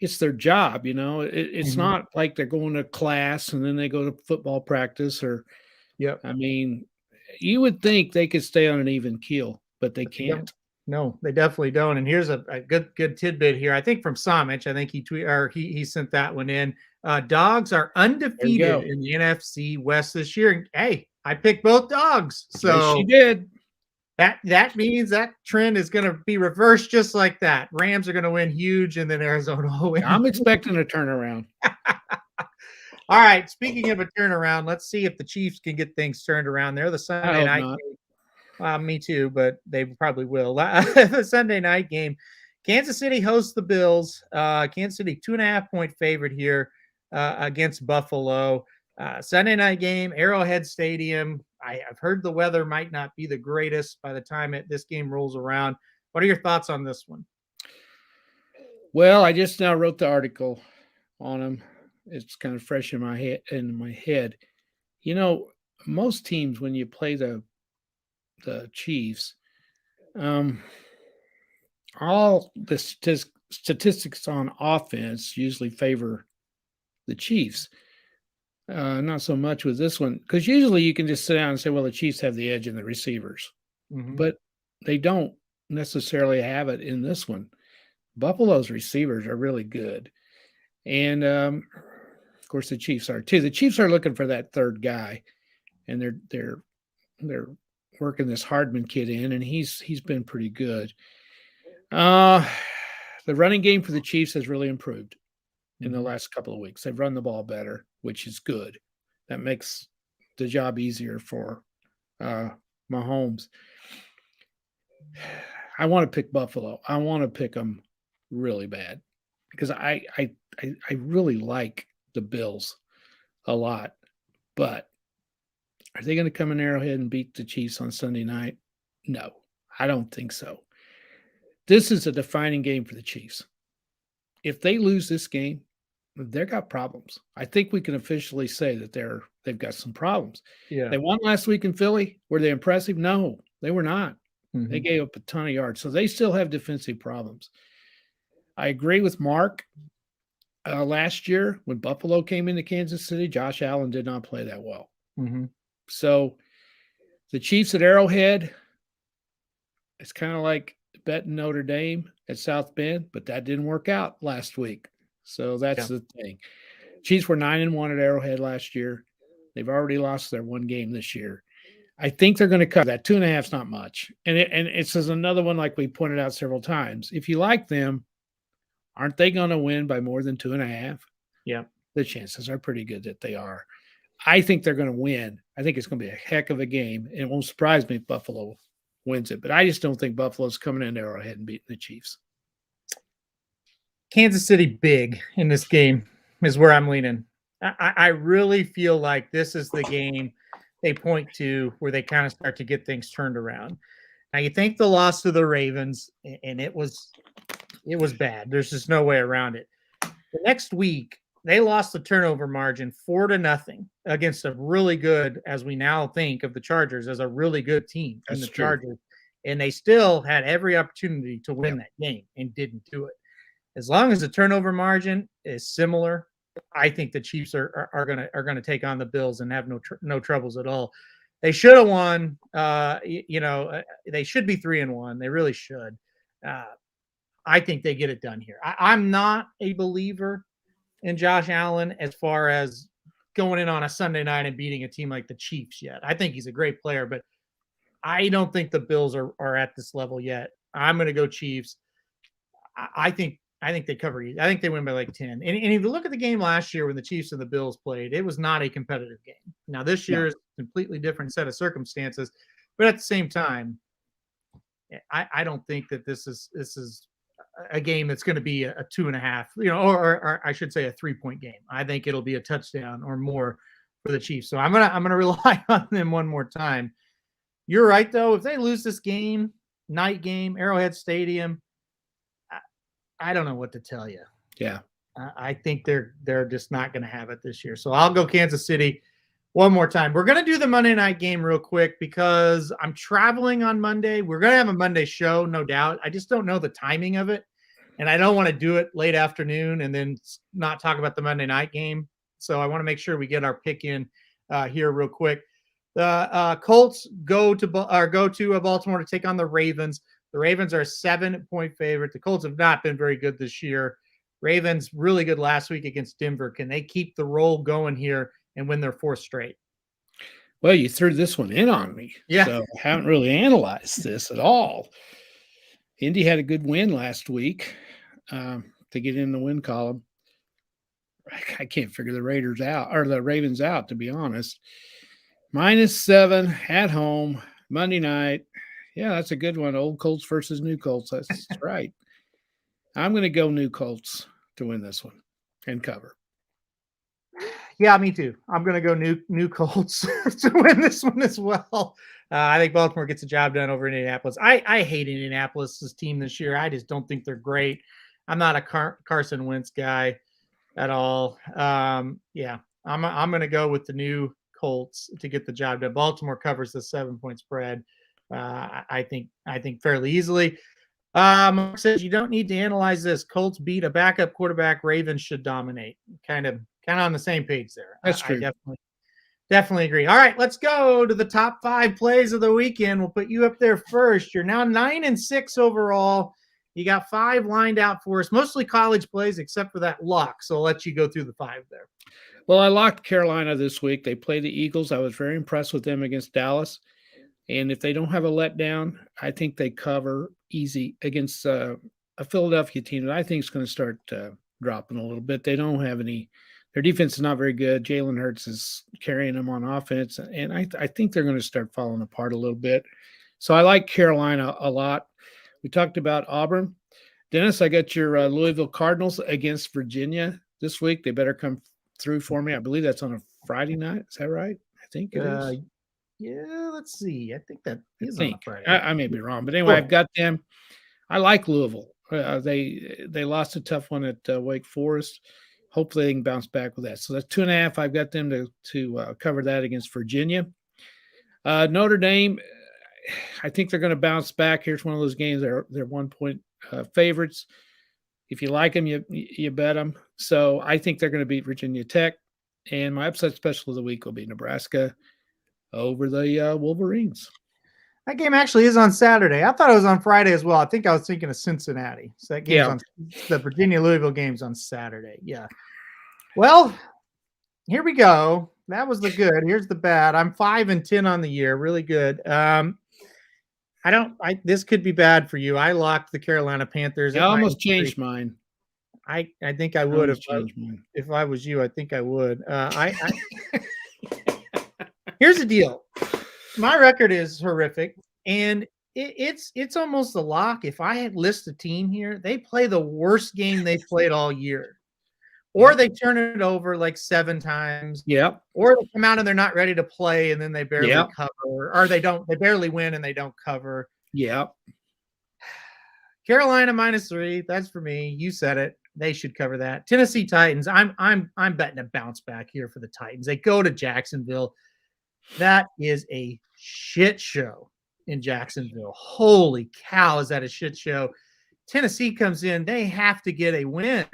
it's their job. It's Mhm. not like they're going to class and then they go to football practice or. Yep. I mean, you would think they could stay on an even keel, but they But they don't. can't. No, they definitely don't. And here's a good tidbit here. I think from Samich. I think he sent that one in. Dogs are There you undefeated go. in the NFC West this year. And, hey, I picked both dogs. Yes, she So did. that means that trend is going to be reversed just like that. Rams are going to win huge, and then Arizona will win. I'm expecting a turnaround. All right. Speaking of a turnaround, let's see if the Chiefs can get things turned around. They're the I Sunday hope night not. game. Me too, but they probably will. The Sunday night game. Kansas City hosts the Bills. Kansas City 2.5-point favorite here against Buffalo. Sunday night game, Arrowhead Stadium. I've heard the weather might not be the greatest by the time this game rolls around. What are your thoughts on this one? Well, I just now wrote the article on them. It's kind of fresh in my head. Most teams when you play the Chiefs, all the statistics on offense usually favor the Chiefs. Not so much with this one, because usually you can just sit down and say, well, the Chiefs have the edge in the receivers, but they don't necessarily have it in this one. Buffalo's receivers are really good. And of course the Chiefs are too. The Chiefs are looking for that third guy, and they're working this Hardman kid in, and he's been pretty good. The running game for the Chiefs has really improved in the last couple of weeks. They've run the ball better, which is good. That makes the job easier for Mahomes. I want to pick Buffalo. I want to pick them really bad because I I really like the Bills a lot, but are they going to come in Arrowhead and beat the Chiefs on Sunday night? No, I don't think so. This is a defining game for the Chiefs. If they lose this game, they've got problems. I think we can officially say that they've got some problems. Yeah. They won last week in Philly. Were they impressive? No, they were not. Mm-hmm. They gave up a ton of yards, so they still have defensive problems. I agree with Mark. Last year, when Buffalo came into Kansas City, Josh Allen did not play that well. Mm-hmm. So the Chiefs at Arrowhead, it's kind of like betting Notre Dame at South Bend, but that didn't work out last week. So that's the thing. Chiefs were 9-1 at Arrowhead last year. They've already lost their one game this year. I think they're going to cover that. 2.5 is not much. And it's another one like we pointed out several times. If you like them, aren't they going to win by more than 2.5? Yeah. The chances are pretty good that they are. I think they're going to win. I think it's going to be a heck of a game. And it won't surprise me if Buffalo wins it. But I just don't think Buffalo's coming in Arrowhead and beating the Chiefs. Kansas City big in this game is where I'm leaning. I really feel like this is the game they point to where they kind of start to get things turned around. Now, you think the loss to the Ravens, and it was bad. There's just no way around it. The next week, they lost the turnover margin 4-0 against a really good, as we now think of the Chargers, as a really good team in the Chargers. And they still had every opportunity to win that game and didn't do it. As long as the turnover margin is similar, I think the Chiefs are gonna take on the Bills and have no troubles at all. They should have won. They should be 3-1. They really should. I think they get it done here. I'm not a believer in Josh Allen as far as going in on a Sunday night and beating a team like the Chiefs yet. I think he's a great player, but I don't think the Bills are at this level yet. I'm going to go Chiefs. I think they cover. I think they win by like 10. And if you look at the game last year when the Chiefs and the Bills played, it was not a competitive game. Now this year is a completely different set of circumstances, but at the same time, I don't think that this is a game that's going to be a 2.5, or I should say a 3-point game. I think it'll be a touchdown or more for the Chiefs. So I'm gonna rely on them one more time. You're right though. If they lose this game, night game, Arrowhead Stadium, I don't know what to tell you. Yeah. I think they're just not going to have it this year. So I'll go Kansas City one more time. We're going to do the Monday night game real quick because I'm traveling on Monday. We're going to have a Monday show, no doubt. I just don't know the timing of it. And I don't want to do it late afternoon and then not talk about the Monday night game. So I want to make sure we get our pick in here real quick. The Colts go to Baltimore to take on the Ravens. The Ravens are a 7-point favorite. The Colts have not been very good this year. Ravens really good last week against Denver. Can they keep the roll going here and win their 4th straight? Well, you threw this one in on me. Yeah. So I haven't really analyzed this at all. Indy had a good win last week to get in the win column. I can't figure the Ravens out, to be honest. -7 at home, Monday night. Yeah, that's a good one. Old Colts versus new Colts. That's right. I'm going to go new Colts to win this one and cover. Yeah, me too. I'm going to go new Colts to win this one as well. I think Baltimore gets the job done over in Indianapolis. I hate Indianapolis' team this year. I just don't think they're great. I'm not a Carson Wentz guy at all. I'm going to go with the new Colts to get the job done. Baltimore covers the 7-point spread. I think fairly easily. Mark says you don't need to analyze this. Colts beat a backup quarterback. Ravens should dominate. Kind of on the same page there. That's true. I definitely agree. All right, let's go to the top 5 plays of the weekend. We'll put you up there first. You're now 9-6 overall. You got 5 lined out for us, mostly college plays, except for that lock. So I'll let you go through the 5 there. Well, I locked Carolina this week. They play the Eagles. I was very impressed with them against Dallas. And if they don't have a letdown, I think they cover easy against a Philadelphia team that I think is going to start dropping a little bit. They don't have any – their defense is not very good. Jalen Hurts is carrying them on offense, and I think they're going to start falling apart a little bit. So I like Carolina a lot. We talked about Auburn. Dennis, I got your Louisville Cardinals against Virginia this week. They better come through for me. I believe that's on a Friday night. Is that right? I think it is. Yeah, let's see. I think that I is on a think. Friday. I may be wrong, but anyway, I've got them. I like Louisville. They lost a tough one at Wake Forest. Hopefully, they can bounce back with that. So that's 2.5. I've got them to cover that against Virginia. Notre Dame, I think they're going to bounce back. Here's one of those games. They're 1-point favorites. If you like them, you bet them. So I think they're going to beat Virginia Tech. And my upset special of the week will be Nebraska over the Wolverines. That game actually is on Saturday. I thought it was on Friday as well. I think I was thinking of Cincinnati. So that game's on the Virginia-Louisville game's on Saturday. Yeah. Well, here we go. That was the good. Here's the bad. I'm 5-10 on the year. Really good. This could be bad for you. I locked the Carolina Panthers. I almost changed mine. I think I would if I was you. I think I would. Here's the deal. My record is horrific, and it's almost a lock. If I had listed a team here, they play the worst game they've played all year, or they turn it over like 7 times. Yep. Or they come out and they're not ready to play, and then they barely cover, or they barely win and they don't cover. Yep. Carolina -3. That's for me. You said it. They should cover that. Tennessee Titans. I'm betting a bounce back here for the Titans. They go to Jacksonville. That is a shit show in Jacksonville. Holy cow, is that a shit show? Tennessee comes in. They have to get a win.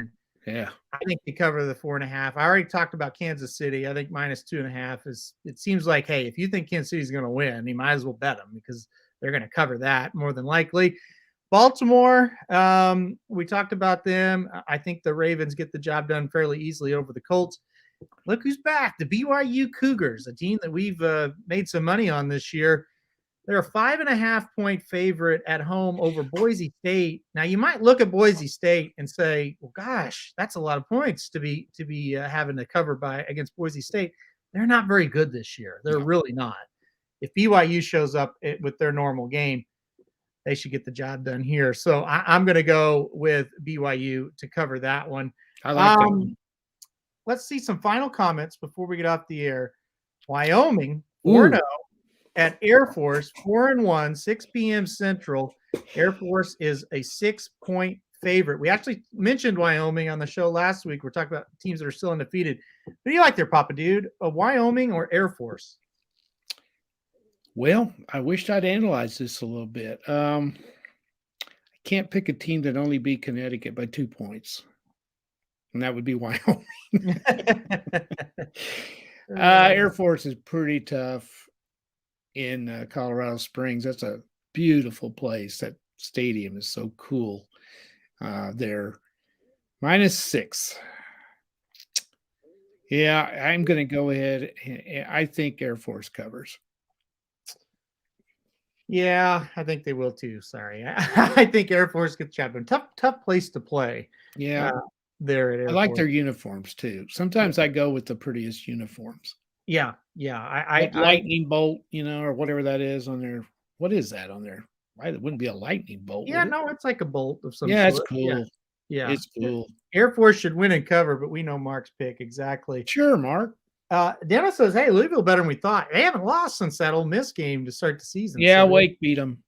Yeah. I think they cover the 4.5. I already talked about Kansas City. I think -2.5 is. It seems like, hey, if you think Kansas City is going to win, you might as well bet them because they're going to cover that more than likely. Baltimore, we talked about them. I think the Ravens get the job done fairly easily over the Colts. Look who's back, the BYU Cougars, a team that we've made some money on this year. They're a 5.5-point favorite at home over Boise State. Now, you might look at Boise State and say, well, gosh, that's a lot of points to be having to cover against Boise State. They're not very good this year. They're really not. If BYU shows up with their normal game, they should get the job done here. So I'm going to go with BYU to cover that one. I like that one. Let's see some final comments before we get off the air. Wyoming, 4-0 at Air Force, 4-1, 6 p.m. Central. Air Force is a 6-point favorite. We actually mentioned Wyoming on the show last week. We're talking about teams that are still undefeated. Who do you like there, Papa Dude? Wyoming or Air Force? Well, I wished I'd analyzed this a little bit. I can't pick a team that only beat Connecticut by 2 points, and that would be Wyoming. Air Force is pretty tough in Colorado Springs. That's a beautiful place. That stadium is so cool. They're -6. Yeah, I'm going to go ahead. I think Air Force covers. Yeah, I think they will too. Sorry. I think Air Force gets job done. Tough place to play. Yeah. There it is. I like their uniforms too. Sometimes I go with the prettiest uniforms. Yeah. I lightning bolt, or whatever that is on there. What is that on there? Right? It wouldn't be a lightning bolt. Yeah, no, it's like a bolt of some sort. Yeah, it's cool. Yeah. It's cool. Air Force should win and cover, but we know Mark's pick exactly. Sure, Mark. Dennis says, hey, Louisville better than we thought. They haven't lost since that Ole Miss game to start the season. Yeah, so Wake beat them.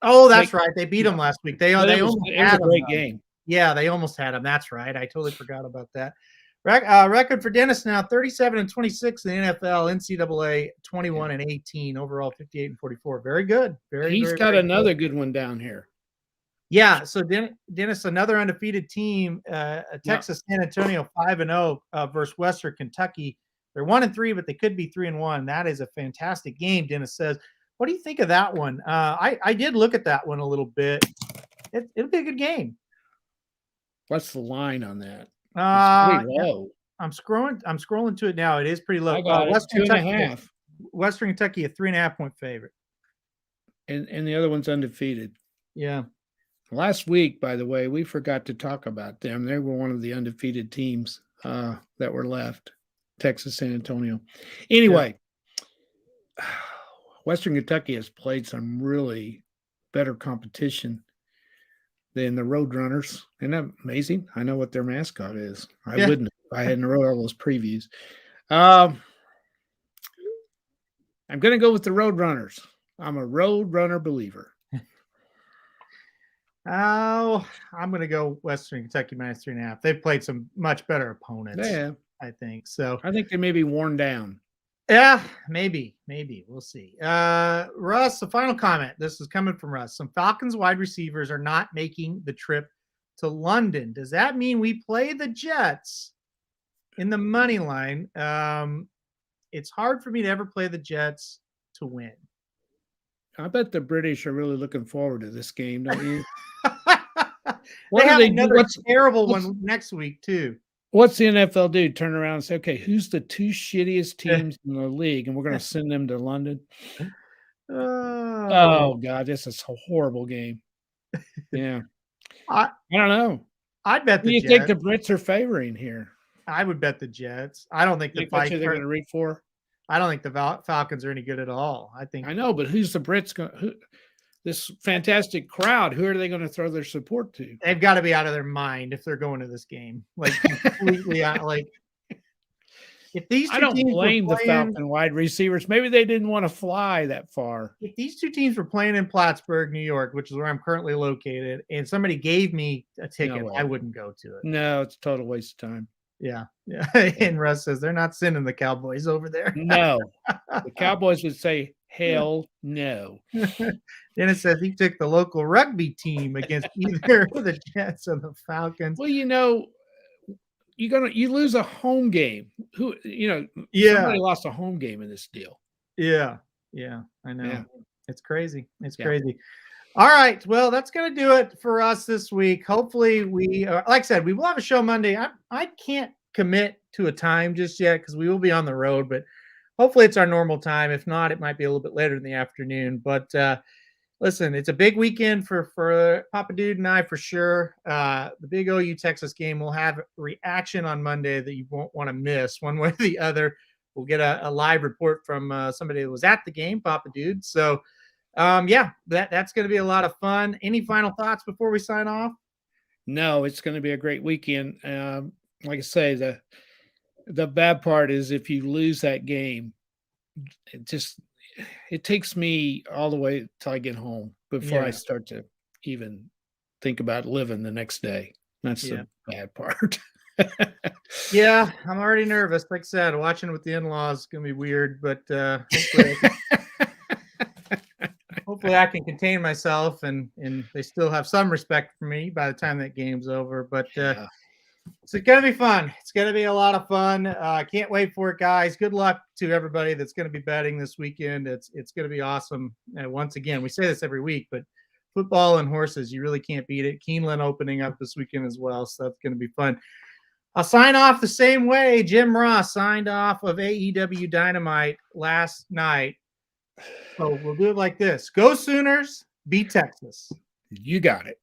Oh, that's right. They beat them last week. It was a great game. Yeah, they almost had them. That's right. I totally forgot about that. Record for Dennis now, 37-26 in the NFL, NCAA 21-18, overall 58-44. Very good. He's got another good one down here. Yeah, so Dennis, another undefeated team, Texas San Antonio 5-0 versus Western Kentucky. They're 1-3, but they could be 3-1. That is a fantastic game, Dennis says. What do you think of that one? I did look at that one a little bit. It'll be a good game. What's the line on that? It's pretty low. I'm scrolling to it now. It is pretty low. I got Western 2.5. Western Kentucky, a 3.5-point favorite. And the other one's undefeated. Yeah. Last week, by the way, we forgot to talk about them. They were one of the undefeated teams that were left, Texas San Antonio. Anyway, Western Kentucky has played some really better competition than the Roadrunners. Isn't that amazing? I know what their mascot is. I Yeah. wouldn't if I hadn't wrote all those previews. I'm going to go with the Roadrunners. I'm a Roadrunner believer. Oh, I'm going to go Western Kentucky -3.5. They've played some much better opponents. Yeah, I think so. I think they may be worn down. Yeah, maybe. We'll see. Russ, the final comment. This is coming from Russ. Some Falcons wide receivers are not making the trip to London. Does that mean we play the Jets in the money line? It's hard for me to ever play the Jets to win. I bet the British are really looking forward to this game, don't you? They have another terrible one next week, too. What's the NFL do? Turn around and say, okay, who's the two shittiest teams in the league? And we're going to send them to London. Oh God, this is a horrible game. Yeah. I don't know. I'd bet the Jets. Jets. You think the Brits are favoring here? I would bet the Jets. I don't think they're going to root for. I don't think the Falcons are any good at all. I know, but who's the Brits going? This fantastic crowd. Who are they going to throw their support to? They've got to be out of their mind if they're going to this game. Like completely out. Like if these two I don't teams blame the Falcon wide receivers. Maybe they didn't want to fly that far. If these two teams were playing in Plattsburgh, New York, which is where I'm currently located, and somebody gave me a ticket, I wouldn't go to it. No, it's a total waste of time. Yeah. And Russ says they're not sending the Cowboys over there. No. The Cowboys would say, hell no. Then it says he took the local rugby team against either the Jets or the Falcons. Well, you lose a home game. Somebody lost a home game in this deal. Yeah, I know. Yeah. It's crazy. Crazy. All right. Well, that's going to do it for us this week. Hopefully we, like I said, we will have a show Monday. I can't commit to a time just yet because we will be on the road, but hopefully it's our normal time. If not, it might be a little bit later in the afternoon. But listen, it's a big weekend for Papa Dude and I for sure. The big OU Texas game will have reaction on Monday that you won't want to miss one way or the other. We'll get a live report from somebody that was at the game, Papa Dude. So, that's going to be a lot of fun. Any final thoughts before we sign off? No, it's going to be a great weekend. Like I say, the bad part is if you lose that game, it takes me all the way till I get home before I start to even think about living the next day. That's the bad part. Yeah, I'm already nervous. Like I said, watching with the in-laws is going to be weird, but hopefully I can contain myself and they still have some respect for me by the time that game's over. But it's going to be fun. It's going to be a lot of fun. I can't wait for it, guys. Good luck to everybody that's going to be betting this weekend. It's going to be awesome. And once again, we say this every week, but football and horses, you really can't beat it. Keeneland opening up this weekend as well, so that's going to be fun. I'll sign off the same way Jim Ross signed off of AEW Dynamite last night. So we'll do it like this. Go Sooners, beat Texas. You got it.